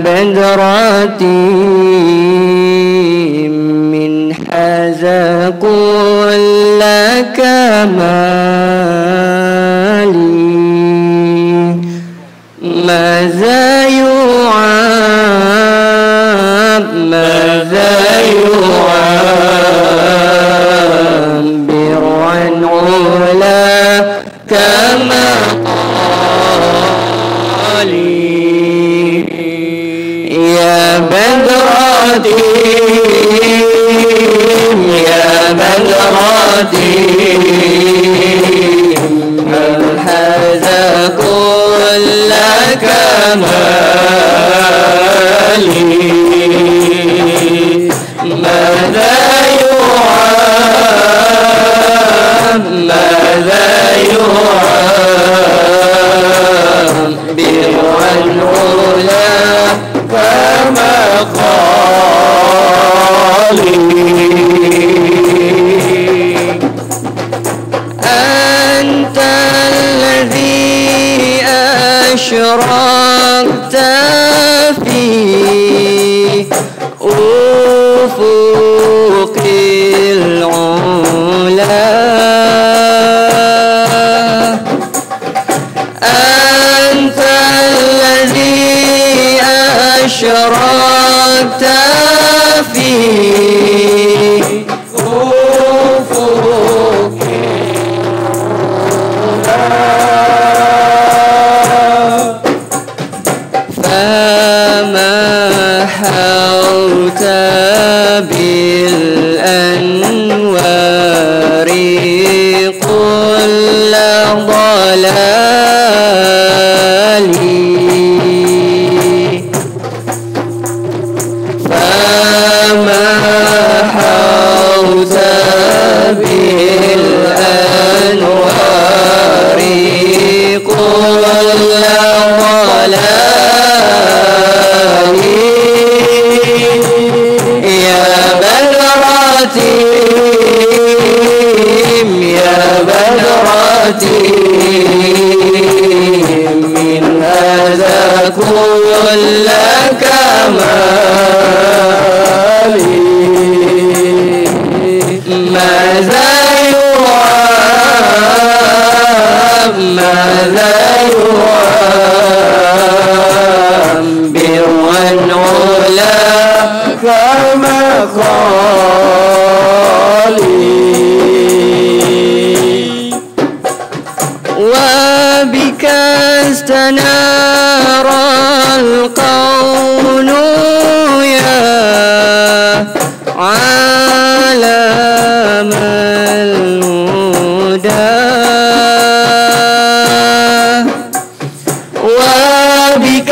بدراتيم من حاز كل كمالي ماذا يعاب ماذا يعبر عن علا كما قالي يا بدراتيم يا بدراتيم من هذا كل كمالي ماذا يعاب ماذا يعبر عن علا كما قالي أنت الذي أشرقت في أفق العلا أنت الذي شاركت في فما حوت بالأنوار كل ضلال فما حوت بالأنوار كل ضلال يا بدراتي يا بدراتي من هذا كل كمالي ماذا يرام ماذا يرام بروان علاك مقالي وبك استنار القول يا عالم الهدى وبك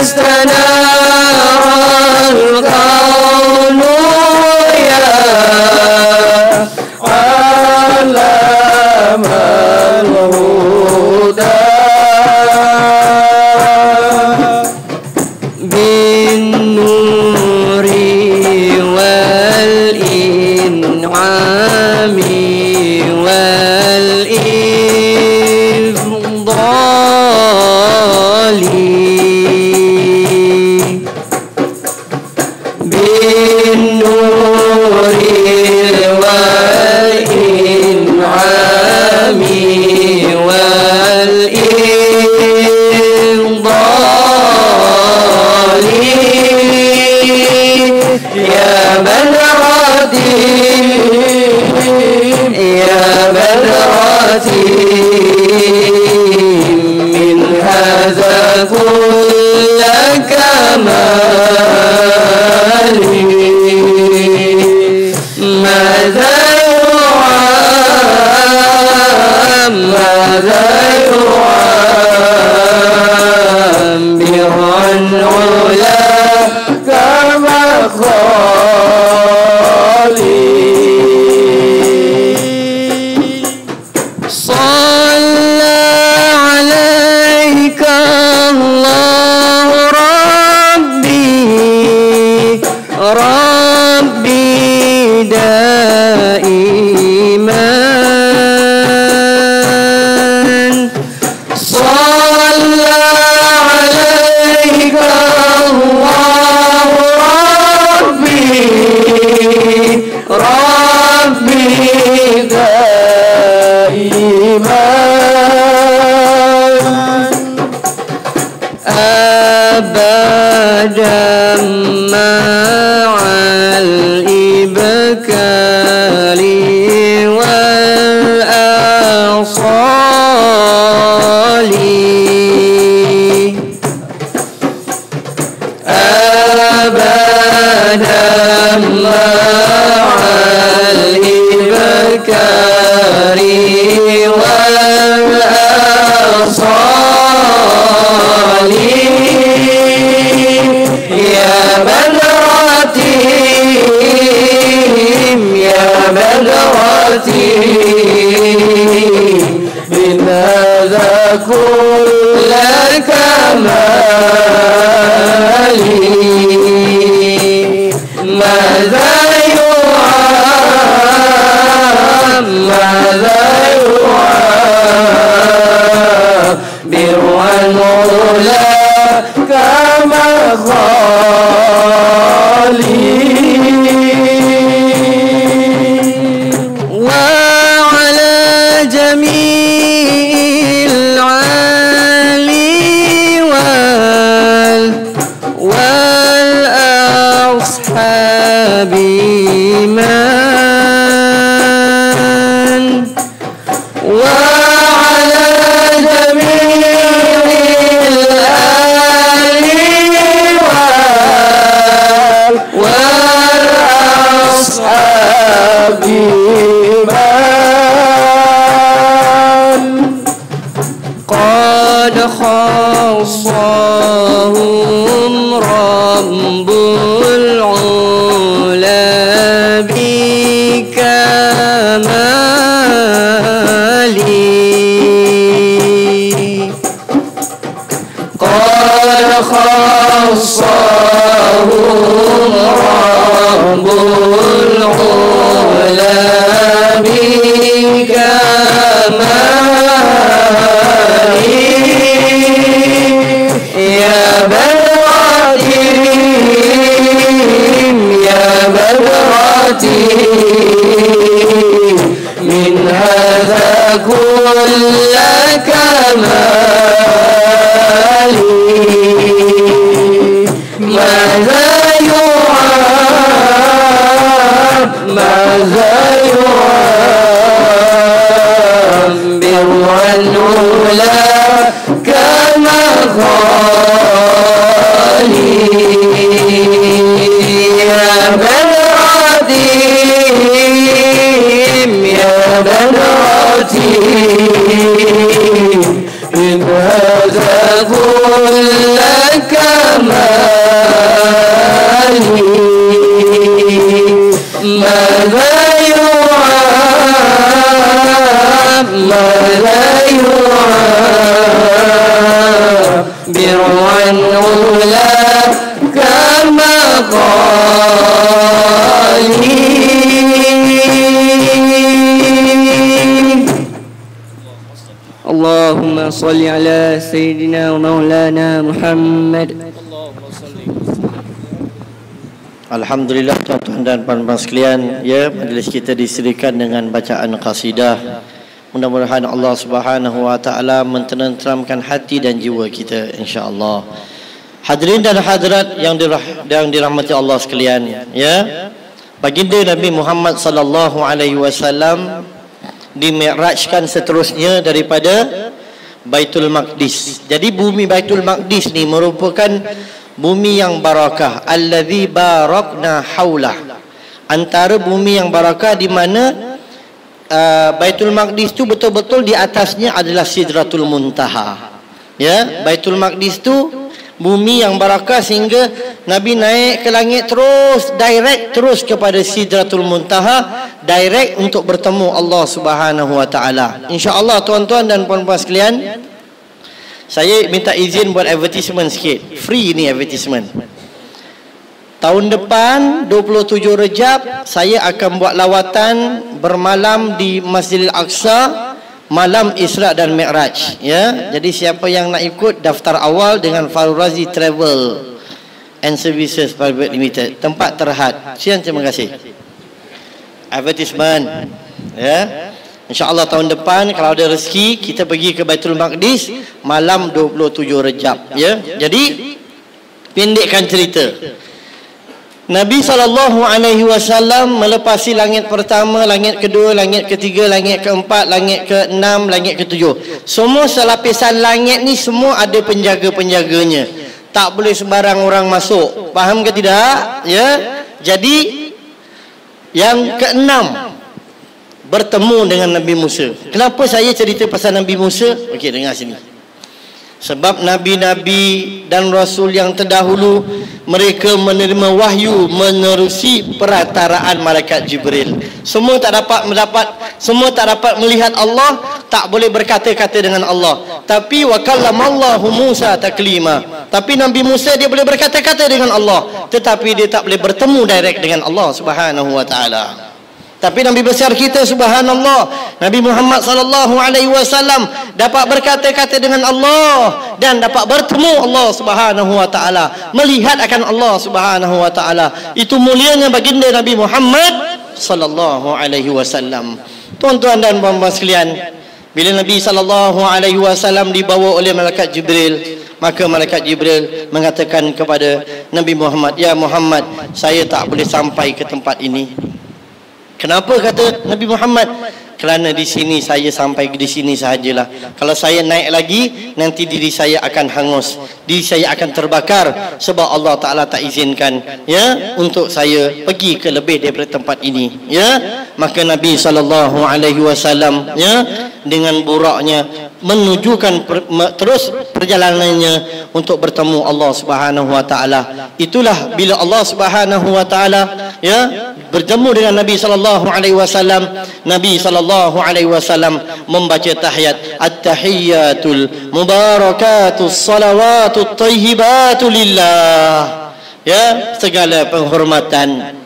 استنار القول يا عالم الهدى بالنور والإنعام والإفضال بالنور والإنعام والإفضال يا بدراتي يا بدراتي من هذا كل كمالي ماذا يرام ماذا يرام برعن علاك مقالي صلى عليك الله ربي ربي دائما صلى عليك الله ربي ربي دائما أبدا مع الإبكار والأصال أبدا مع الإبكار والأصال يا بدراتي بمن قد خصهم رب العلا بكماله قد خصهم رب العلا بكماله يا بدراتهم يا بدراتهم من هذا كل كمال ماذا يعاب ماذا يعاب بالعنولا كما خالي يا بدراتهم يا بدراتهم من هذا كل كمالي ماذا يعاب ماذا يعاب برعا علا كما قالي اللهم صل على سيدنا ومولانا محمد. Alhamdulillah tuan-tuan dan puan-puan sekalian, ya, majlis kita disirikan dengan bacaan qasidah. Mudah-mudahan Allah Subhanahu wa taala mententeramkan hati dan jiwa kita insya-Allah. Hadirin dan hadirat yang dirahmati Allah sekalian, ya. Baginda Nabi Muhammad sallallahu alaihi wasallam dimi'rajkan seterusnya daripada Baitul Maqdis. Jadi bumi Baitul Maqdis ni merupakan bumi yang barakah, allazi barakna haulah, antara bumi yang barakah di mana Baitul Maqdis tu betul-betul di atasnya adalah Sidratul Muntaha. Ya, Baitul Maqdis tu bumi yang barakah sehingga Nabi naik ke langit terus, direct terus kepada Sidratul Muntaha, direct untuk bertemu Allah Subhanahu wa taala. Insya-Allah tuan-tuan dan puan-puan sekalian, saya minta izin buat advertisement sikit. Free ni advertisement. Tahun depan 27 Rejab saya akan buat lawatan bermalam di Masjidil Aqsa, malam Isra dan Mi'raj, ya. Jadi siapa yang nak ikut, daftar awal dengan Farul Razi Travel and Services Private Limited. Tempat terhad. Sekian, terima kasih. Advertisement, ya. InsyaAllah tahun depan kalau ada rezeki kita pergi ke Baitul Maqdis malam 27 Rejab, ya. Jadi pendekkan cerita, Nabi SAW melepasi langit pertama, langit kedua, langit ketiga, langit keempat, langit keenam, langit ketujuh. Semua selapisan langit ni semua ada penjaga-penjaganya. Tak boleh sembarang orang masuk. Faham ke tidak? Ya. Jadi yang keenam bertemu dengan Nabi Musa. Kenapa saya cerita pasal Nabi Musa? Okey, dengar sini. Sebab Nabi-Nabi dan Rasul yang terdahulu, mereka menerima wahyu menerusi perataraan Malaikat Jibril. Semua tak dapat melihat Allah, tak boleh berkata-kata dengan Allah. Tapi wa kallamallahu Musa taklima. Tapi Nabi Musa dia boleh berkata-kata dengan Allah, tetapi dia tak boleh bertemu direct dengan Allah Subhanahu wa taala. Tapi Nabi besar kita, subhanallah, Nabi Muhammad sallallahu alaihi wasallam dapat berkata-kata dengan Allah dan dapat bertemu Allah Subhanahu wa taala, melihat akan Allah Subhanahu wa taala. Itu mulianya baginda Nabi Muhammad sallallahu alaihi wasallam. Tuan-tuan dan puan-puan sekalian, bila Nabi sallallahu alaihi wasallam dibawa oleh malaikat Jibril, maka malaikat Jibril mengatakan kepada Nabi Muhammad, "Ya Muhammad, saya tak boleh sampai ke tempat ini." Kenapa kata Nabi Muhammad? kerana di sini saya sampai di sini sahajalah. Kalau saya naik lagi, nanti diri saya akan hangus, diri saya akan terbakar, sebab Allah Ta'ala tak izinkan ya untuk saya pergi ke lebih daripada tempat ini ya. Maka Nabi SAW ya, dengan buraknya menunjukkan terus perjalanannya untuk bertemu Allah Subhanahu wa taala. Itulah bila Allah Subhanahu wa taala ya bertemu dengan Nabi sallallahu alaihi wasallam, Nabi sallallahu alaihi wasallam membaca tahiyat, at-tahiyyatul mubarakatus salawatut thayyibatu lillah. Ya, segala penghormatan,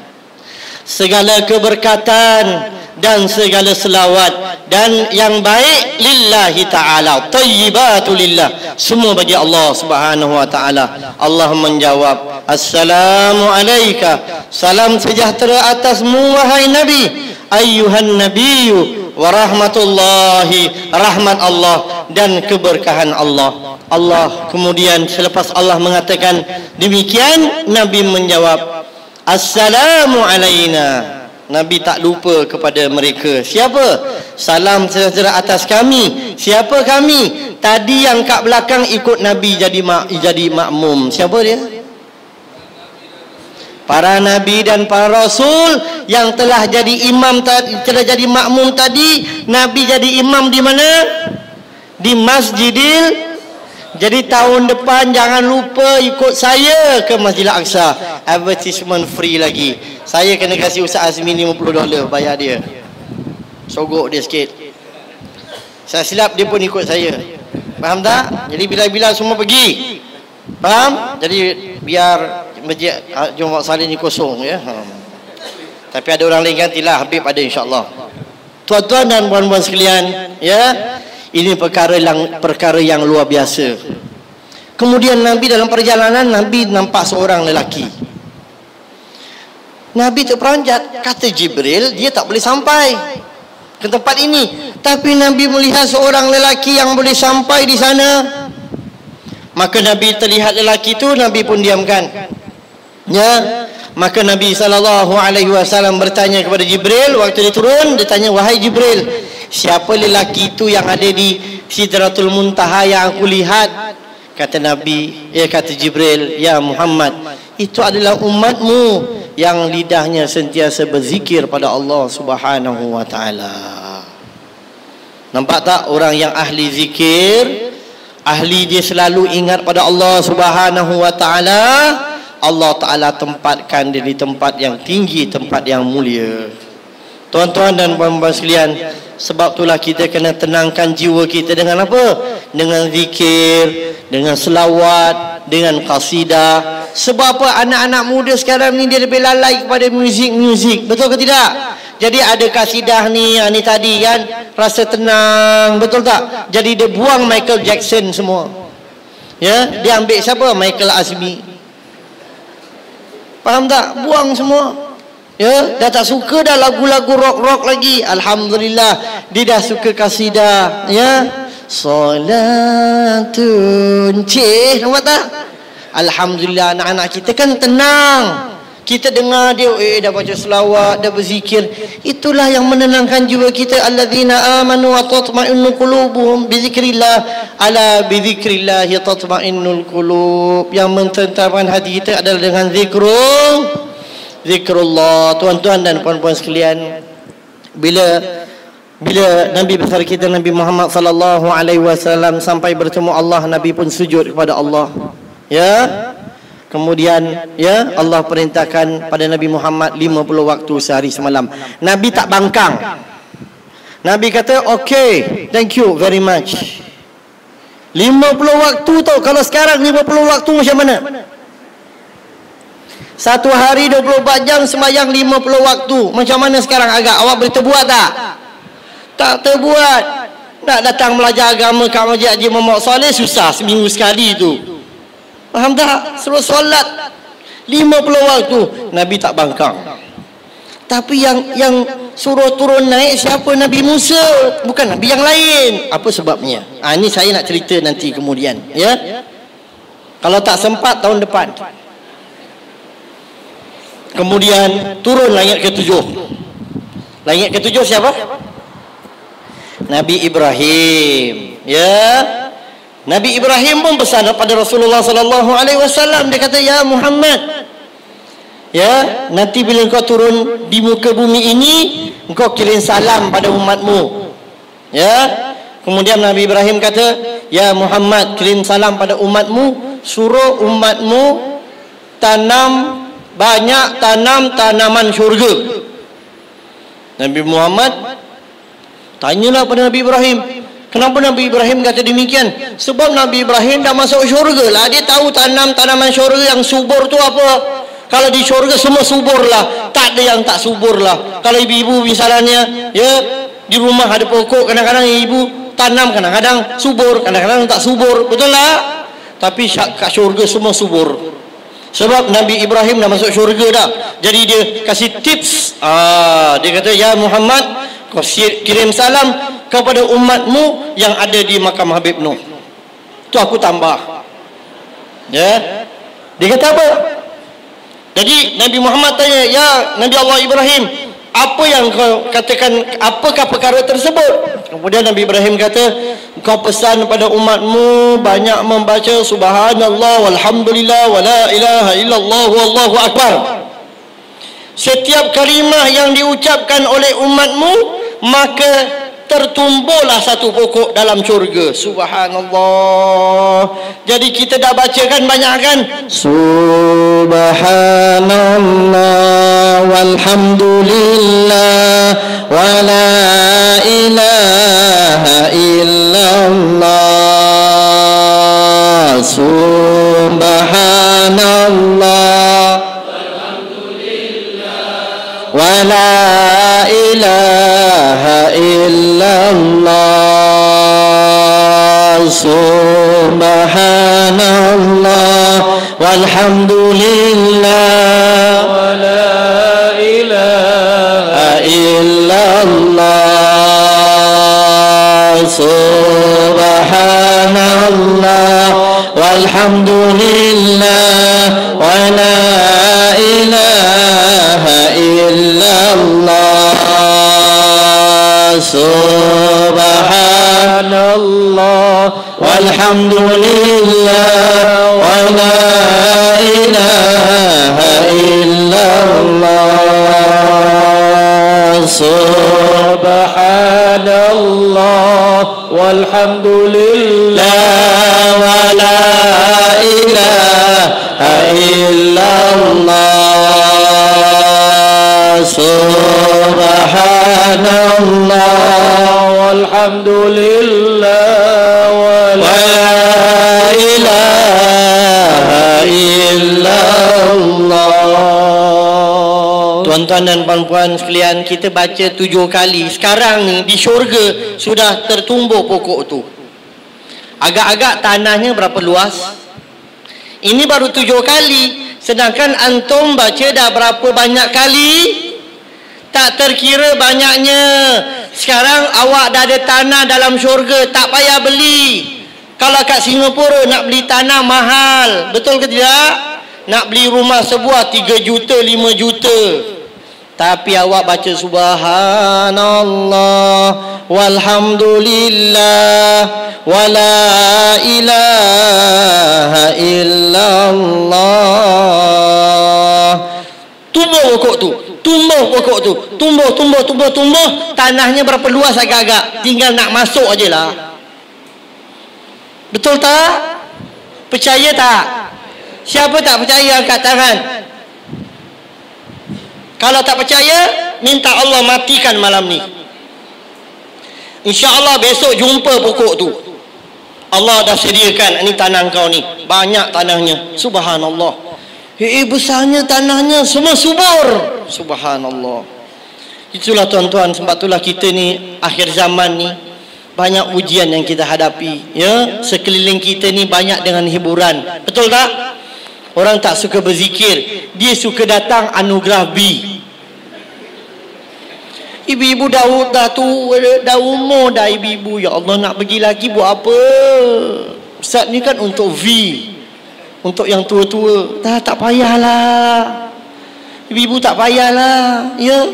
segala keberkatan dan segala selawat dan yang baik lillahi ta'ala, tayyibatu lillah, semua bagi Allah Subhanahu wa ta'ala. Allah menjawab, assalamu alayka, salam sejahtera atasmu wahai Nabi, ayyuhan nabiyyu wa rahmatullahi, rahmat Allah dan keberkahan Allah. Allah kemudian selepas Allah mengatakan demikian, Nabi menjawab, assalamu alayna. Nabi tak lupa kepada mereka. Siapa? Salam sejahtera atas kami. Siapa kami? Tadi yang kat belakang ikut Nabi jadi makmum. Siapa dia? Para nabi dan para rasul yang telah jadi imam tadi, telah jadi makmum tadi. Nabi jadi imam di mana? Di Masjidil. Jadi tahun depan jangan lupa ikut saya ke Masjidil Aqsa. Advertisement free lagi. Saya kena kasih Ustaz Azmi $50 bayar dia. Sogok dia sikit. Saya silap dia pun ikut saya. Faham tak? Jadi bila-bila semua pergi. Faham? Jadi biar masjid Jumaat Saleh ni kosong ya. Tapi ada orang lain gantilah, Habib ada insya-Allah. Tuan-tuan dan puan-puan sekalian, ya. Ini perkara yang luar biasa. Kemudian Nabi dalam perjalanan, Nabi nampak seorang lelaki. Nabi terperanjat, kata Jibril, dia tak boleh sampai ke tempat ini. Tapi Nabi melihat seorang lelaki yang boleh sampai di sana. Maka Nabi terlihat lelaki itu, Nabi pun diamkan. Ya, maka Nabi SAW bertanya kepada Jibril. Waktu dia turun, dia tanya, wahai Jibril, siapa lelaki itu yang ada di Sidratul Muntaha yang aku lihat? Kata Nabi, kata Jibril, ya Muhammad, itu adalah umatmu yang lidahnya sentiasa berzikir pada Allah Subhanahu wa taala. Nampak tak orang yang ahli zikir, ahli dia selalu ingat pada Allah Subhanahu wa taala, Allah Taala tempatkan dia di tempat yang tinggi, tempat yang mulia. Tuan-tuan dan puan-puan sekalian, sebab itulah kita kena tenangkan jiwa kita dengan apa? Dengan zikir, dengan selawat, dengan qasidah. Sebab apa? Anak-anak muda sekarang ni dia lebih lalai kepada muzik. Betul ke tidak? Jadi ada qasidah ni, ni tadi kan, rasa tenang, betul tak? Jadi dia buang Michael Jackson semua. Ya, dia ambil siapa? Michael Azmi. Faham tak? Buang semua. Ya, dah tak suka dah lagu-lagu rock-rock lagi. Alhamdulillah, dia dah suka qasidah. Ya, solatun cih, nampak tak? Alhamdulillah, anak-anak kita kan tenang. Kita dengar dia, dah baca selawat, dah berzikir. Itulah yang menenangkan jiwa kita. Alladzina amanu wa tatma'innu qulubuhum bi dzikrillah. Ala bi dzikrillah tatma'innul qulub. Yang mententeramkan hati kita adalah dengan zikrullah. Tuan-tuan dan puan-puan sekalian, bila Nabi besar kita Nabi Muhammad sallallahu alaihi wasallam sampai bertemu Allah, Nabi pun sujud kepada Allah. Ya. Kemudian ya, Allah perintahkan pada Nabi Muhammad 50 waktu sehari semalam. Nabi tak bangkang. Nabi kata, okay, thank you very much. 50 waktu tau. Kalau sekarang 50 waktu macam mana? Satu hari 24 jam sembahyang 50 waktu. Macam mana sekarang agak? Awak boleh terbuat tak? Tak terbuat. Nak datang belajar agama kat Masjid Haji Muhammad Saleh susah, seminggu sekali tu. Faham tak? Suruh solat 50 waktu. Nabi tak bangkang. Tapi yang suruh turun naik siapa? Nabi Musa, bukan Nabi yang lain. Apa sebabnya? Ini saya nak cerita nanti kemudian, ya. Kalau tak sempat tahun depan. Kemudian turun langit ke-7. Langit ke-7 siapa? Nabi Ibrahim. Ya. Nabi Ibrahim pun pesan kepada Rasulullah sallallahu alaihi wasallam, dia kata, "Ya Muhammad, ya, nanti bila engkau turun di muka bumi ini, engkau kirim salam pada umatmu." Ya. Kemudian Nabi Ibrahim kata, "Ya Muhammad, kirim salam pada umatmu, suruh umatmu tanam tanaman syurga." Nabi Muhammad tanyalah pada Nabi Ibrahim, kenapa Nabi Ibrahim kata demikian? Sebab Nabi Ibrahim dah masuk syurga lah. Dia tahu tanam tanaman syurga yang subur tu apa. Kalau di syurga semua subur lah, tak ada yang tak subur lah. Kalau ibu-ibu misalnya, ya, di rumah ada pokok, kadang-kadang ibu tanam, kadang-kadang subur, kadang-kadang tak subur, betul lah. Tapi kat syurga semua subur. Sebab Nabi Ibrahim dah masuk syurga dah. Jadi dia kasih tips. Dia kata, "Ya Muhammad, kau kirim salam kepada umatmu yang ada di makam Habib Nuh." Tu aku tambah. Ya. Dia kata apa? Jadi Nabi Muhammad tanya, "Ya Nabi Allah Ibrahim, apa yang kau katakan, apakah perkara tersebut?" Kemudian Nabi Ibrahim kata, "Kau pesan pada umatmu banyak membaca subhanallah walhamdulillah wala ilaha illallah wallahu akbar. Setiap kalimah yang diucapkan oleh umatmu, maka tertumbuhlah satu pokok dalam syurga." Subhanallah. Jadi kita dah bacakan banyak kan? Subhanallah walhamdulillah wala ilaha illallah. Subhanallah wala ilaha illallah. Subhanallah walhamdulillah wala ilaha illallah. Subhanallah walhamdulillah wala ilaha illallah. Subhanallah walhamdulillah wala ilaha illallah. Subhanallah walhamdulillah wala ilaha illallah. Subhanallah walhamdulillah wala ilaha illallah. Tuan-tuan dan puan-puan sekalian, kita baca 7 kali. Sekarang ni di syurga sudah tertumbuh pokok tu. Agak-agak tanahnya berapa luas? Ini baru 7 kali. Sedangkan antum baca dah berapa banyak kali? Tak terkira banyaknya. Sekarang awak dah ada tanah dalam syurga, tak payah beli. Kalau kat Singapura nak beli tanah mahal, betul ke tidak? Nak beli rumah sebuah 3 juta, 5 juta. Tapi awak baca subhanallah walhamdulillah wala ilaha illallah. Tumbuh pokok tu, tumbuh pokok tu, tumbuh. Tanahnya berapa luas agak-agak, tinggal nak masuk aje lah. Betul tak? Percaya tak? Siapa tak percaya angkat tangan? Kalau tak percaya, minta Allah matikan malam ni. InsyaAllah besok jumpa pokok tu. Allah dah sediakan, ini tanah kau ni, banyak tanahnya. Subhanallah. Besarnya tanahnya, semua subur. Subhanallah. Itulah tuan-tuan, sebab itulah kita ni akhir zaman ni banyak ujian yang kita hadapi, ya. Sekeliling kita ni banyak dengan hiburan, betul tak? Orang tak suka berzikir, dia suka datang anugerah B. Ibu-ibu dah umur dah ibu-ibu. Ya Allah, nak pergi lagi buat apa? Ustaz ni kan untuk V, untuk yang tua-tua. Tak payahlah. Ibu-ibu tak payahlah, ya.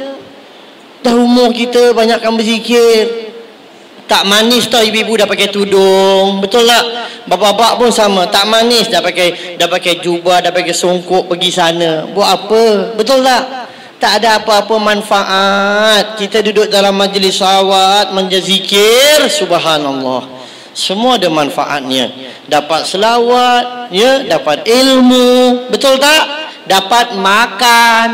Dah umur kita, banyakkan berzikir. Tak manis tau ibu-ibu dah pakai tudung. Betul tak? Bapak-bapak pun sama. Tak manis dah pakai jubah, dah pakai songkok pergi sana. Buat apa? Betul tak? Tak ada apa-apa manfaat. Kita duduk dalam majlis salawat, menjazikir, subhanallah. Semua ada manfaatnya. Dapat selawat, ya, dapat ilmu. Betul tak? Dapat makan.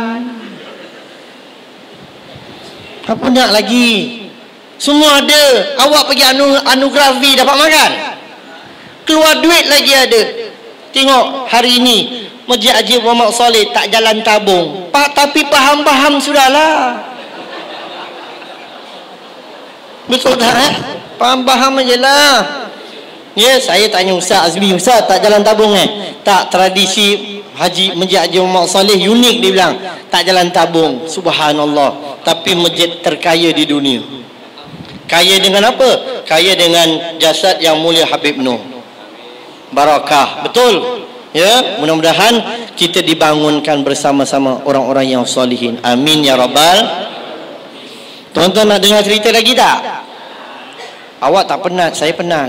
Apa nak lagi? Semua ada. Awak pergi anugrafi dapat makan. Keluar duit lagi ada. Tengok hari ini Masjid Haji Muhammad Saleh tak jalan tabung. Tapi faham-faham sudahlah. Betul tak? Faham-faham je lah. Ya, saya tanya Ustaz Azmi, Ustaz tak jalan tabung Tak, tradisi Masjid Haji Muhammad Saleh unik dia bilang. Tak jalan tabung. Subhanallah. Tapi masjid terkaya di dunia. Kaya dengan apa? Kaya dengan jasad yang mulia Habib Noh. Barakah. Betul. Ya, mudah-mudahan kita dibangunkan bersama-sama orang-orang yang solihin. Amin ya rabbal. Tuan-tuan nak dengar cerita lagi tak? Awak tak penat, saya penat.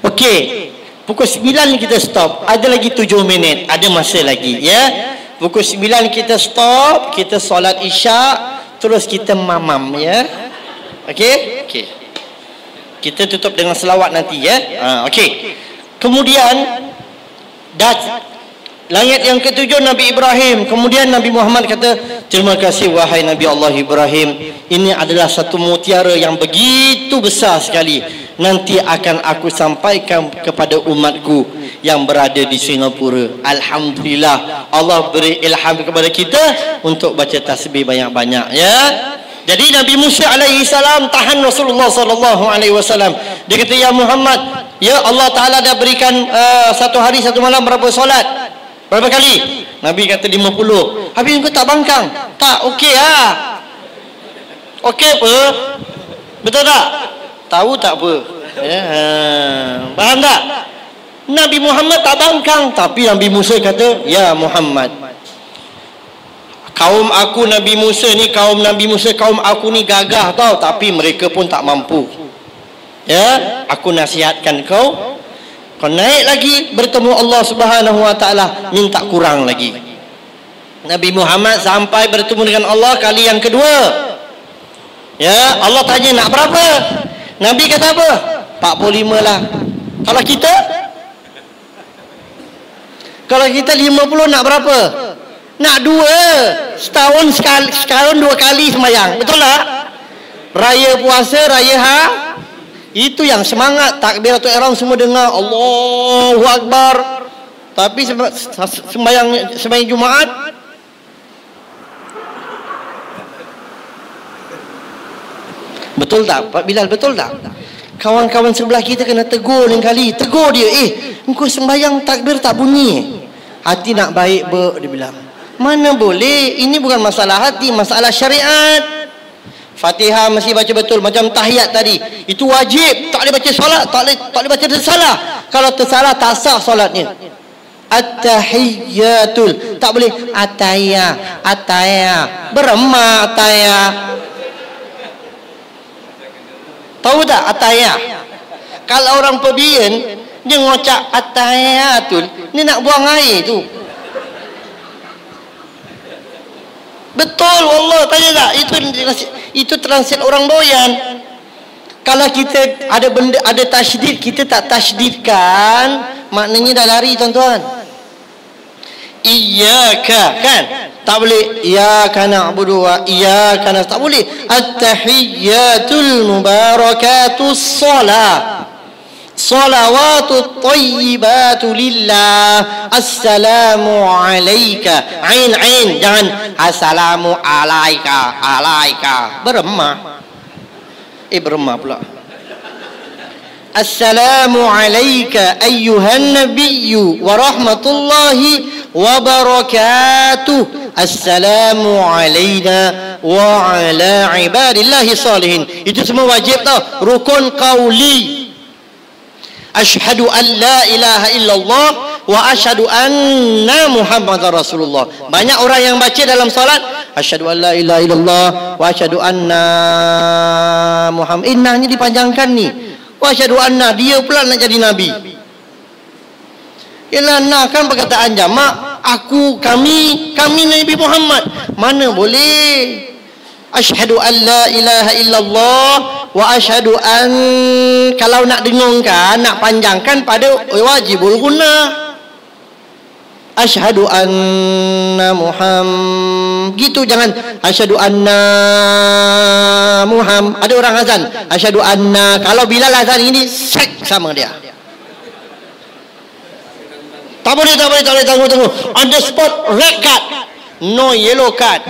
Okey. Pukul 9 kita stop. Ada lagi 7 minit. Ada masa lagi, ya. Pukul 9 kita stop, kita solat Isyak, terus kita mamam, ya. Okey? Okey. Kita tutup dengan selawat nanti, ya. Okey. Kemudian langit yang ketujuh Nabi Ibrahim. Kemudian Nabi Muhammad kata, terima kasih wahai Nabi Allah Ibrahim. Ini adalah satu mutiara yang begitu besar sekali. Nanti akan aku sampaikan kepada umatku yang berada di Singapura. Alhamdulillah, Allah beri ilham kepada kita untuk baca tasbih banyak-banyak, ya. Jadi Nabi Musa alaihi salam tahan Rasulullah sallallahu alaihi wasallam. Dia kata, ya Muhammad, ya Allah Taala dah berikan satu hari satu malam berapa solat? Berapa kali? Nabi kata 50. Habis kau tak bangkang? Tak, okey ah. Okey apa? Betul tak? Tahu tak apa? Ya, faham tak? Nabi Muhammad tak bangkang, tapi Nabi Musa kata, ya Muhammad, kaum aku Nabi Musa ni, kaum Nabi Musa, kaum aku ni gagah tau, tapi mereka pun tak mampu. Ya, aku nasihatkan kau, kau naik lagi bertemu Allah Subhanahu wa taala, minta kurang lagi. Nabi Muhammad sampai bertemu dengan Allah kali yang kedua. Ya, Allah tanya nak berapa? Nabi kata apa? 45 lah. Kalau kita 50 nak berapa? Nak 2. Setahun 2 kali sembahyang. Betul tak? Raya puasa, raya itu yang semangat. Takbiratul ihram semua dengar, Allahu Akbar. Tapi sembahyang Jumaat, betul tak Pak Bilal? Betul tak? Kawan-kawan sebelah kita kena tegur lain kali. Tegur dia, engkau sembahyang takbir tak bunyi. Hati nak baik dia bilang. Mana boleh, ini bukan masalah hati, masalah syariat. Fatihah mesti baca betul, macam tahiyat tadi. Itu wajib, tak boleh baca solat, tak boleh baca tersalah. Kalau tersalah tak sah solatnya. At-tahiyyatul, tak boleh ataya, beremah ataya. Tahu tak ataya? Kalau orang Pebian dia ngocak atayatul, ni nak buang air tu. Betul wallah, tanya tak? Itu translate orang Boyan. Kalau kita ada benda, ada tasydid, kita tak tasydidkan, maknanya dah lari tuan-tuan. Iyyaka, kan? Tak boleh iyyaka na'budu wa iyyaka nasta'in. Tak boleh. At-tahiyyatul mubarakatus shalah. Salawatut thayyibatu lillah. Assalamu alayka. Ain. Jangan assalamu alaika. Beremah. Beremah pula. Assalamu alayka ayyuhan nabiyyu wa rahmatullahi wa barakatuh. Assalamu alayna wa ala ibadillahi salihin. Itu semua wajib tau. Rukun qauli. Asyhadu an la ilaha illallah wa asyhadu anna Muhammadar Rasulullah. Banyak orang yang baca dalam solat asyhadu an la ilaha illallah wa asyhadu anna Muhammad. Innahnya dipanjangkan ni. Wa asyhadu anna, dia pula nak jadi nabi. Ialah na kan perkataan jamak, aku, kami Nabi Muhammad. Mana boleh? Asyhadu an la ilaha illallah wa asyhadu an, kalau nak dengungkan, nak panjangkan pada wajibul gunnah. Asyhadu anna Muhammad gitu, jangan asyhadu anna Muhammad. Ada orang azan asyhadu anna, kalau Bilal azan ini sek sama dia. Tak boleh, tunggu. On the spot, red card, no yellow card.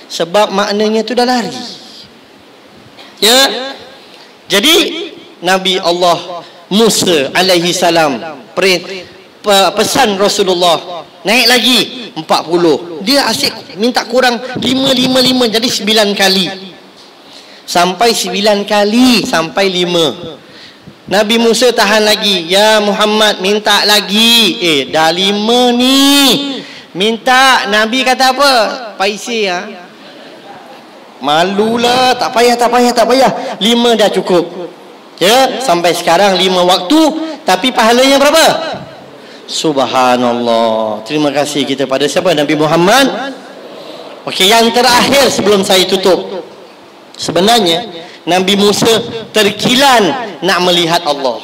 Sebab maknanya itu dah lari. Ya. Jadi Nabi Allah Musa alaihi salam pesan Rasulullah naik lagi 40. Dia asyik minta kurang 5 jadi 9 kali. Sampai 9 kali sampai 5. Nabi Musa tahan lagi. Ya Muhammad, minta lagi. Dah 5 ni. Minta. Nabi kata apa? Paisi ya. Malulah. Tak payah. 5 dah cukup. Ya, sampai sekarang 5 waktu, tapi pahalanya berapa? Subhanallah. Terima kasih kita pada siapa? Nabi Muhammad. Okey, yang terakhir sebelum saya tutup. Sebenarnya Nabi Musa terkilan nak melihat Allah.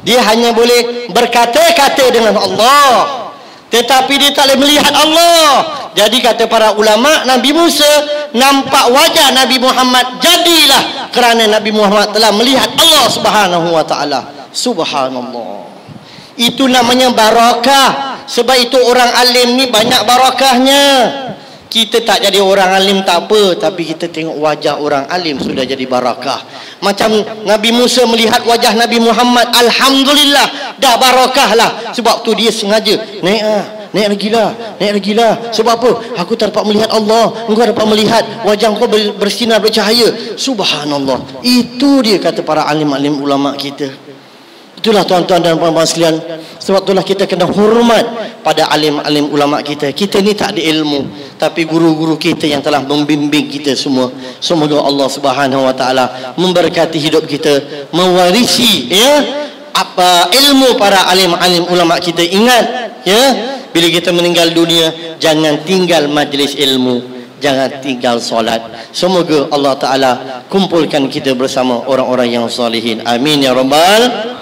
Dia hanya boleh berkata-kata dengan Allah, tetapi dia tak boleh melihat Allah. Jadi kata para ulama, Nabi Musa nampak wajah Nabi Muhammad jadilah kerana Nabi Muhammad telah melihat Allah Subhanahu wa taala. Subhanallah. Itu namanya barakah. Sebab itu orang alim ni banyak barakahnya. Kita tak jadi orang alim tak apa, tapi kita tengok wajah orang alim sudah jadi barakah. Macam Nabi Musa melihat wajah Nabi Muhammad, alhamdulillah, dah barakah lah. Sebab tu dia sengaja naik lagi lah. Sebab apa? Aku tak dapat melihat Allah, engkau dapat melihat wajah engkau bersinar bercahaya. Subhanallah. Itu dia kata para alim-alim ulama kita. Itulah tuan-tuan dan puan-puan sekalian. Sebab itulah kita kena hormat pada alim-alim ulama kita. Kita ni tak ada ilmu, tapi guru-guru kita yang telah membimbing kita semua. Semoga Allah Subhanahu wa taala memberkati hidup kita, mewarisi apa ilmu para alim-alim ulama kita. Ingat bila kita meninggal dunia, jangan tinggal majlis ilmu, jangan tinggal solat. Semoga Allah taala kumpulkan kita bersama orang-orang yang salihin. Amin ya rabbal.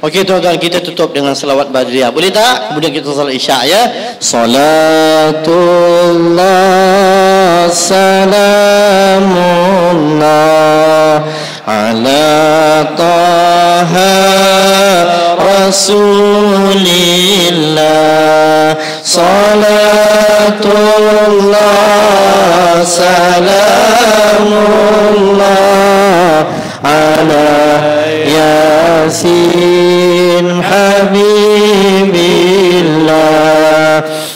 Okey tuan-tuan, kita tutup dengan selawat badriyah. Boleh tak? Kemudian kita salat isyak ya. Salatullah salamullah ala taha rasulillah. Salatullah salamullah ala Yasin Habibillah,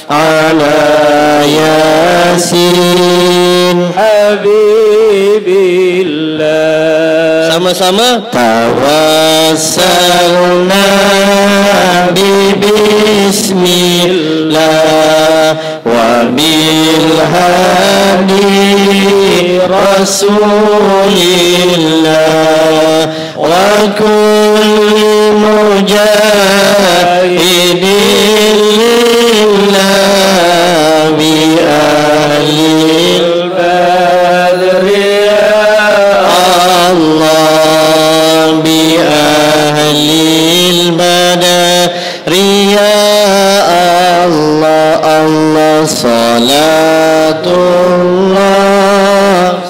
ala Yasin Habibillah. Sama-sama. Tawassalna bismillah wa bil hadi rasulillah wa kulli mujahidin lillah bi ahlil badri Allah, bi ahlil badri Allah. Allah salatullah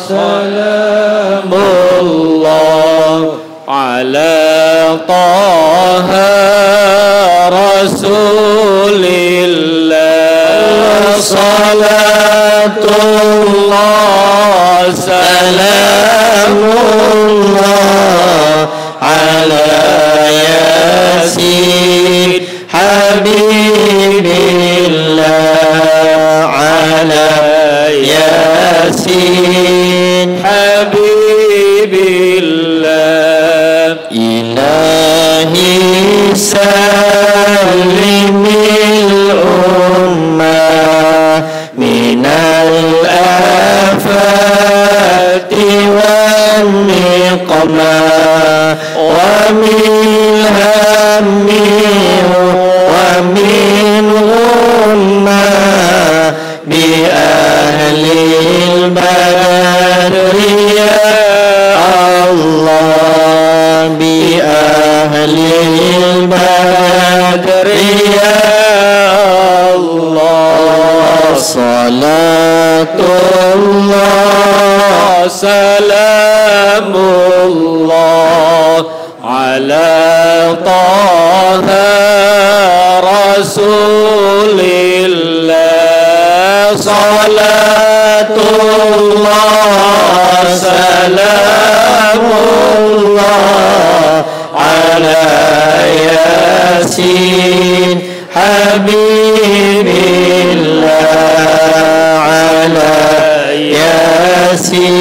salamullah ala taha rasulillah. Salatullah salamullah ala Yasin Habibillah, ala Yasin Habibillah. Ilahi salimil ummah minal Salatullah salamullah ala taha rasulillah. Salatullah salamullah ala yasin habibillah ala yasin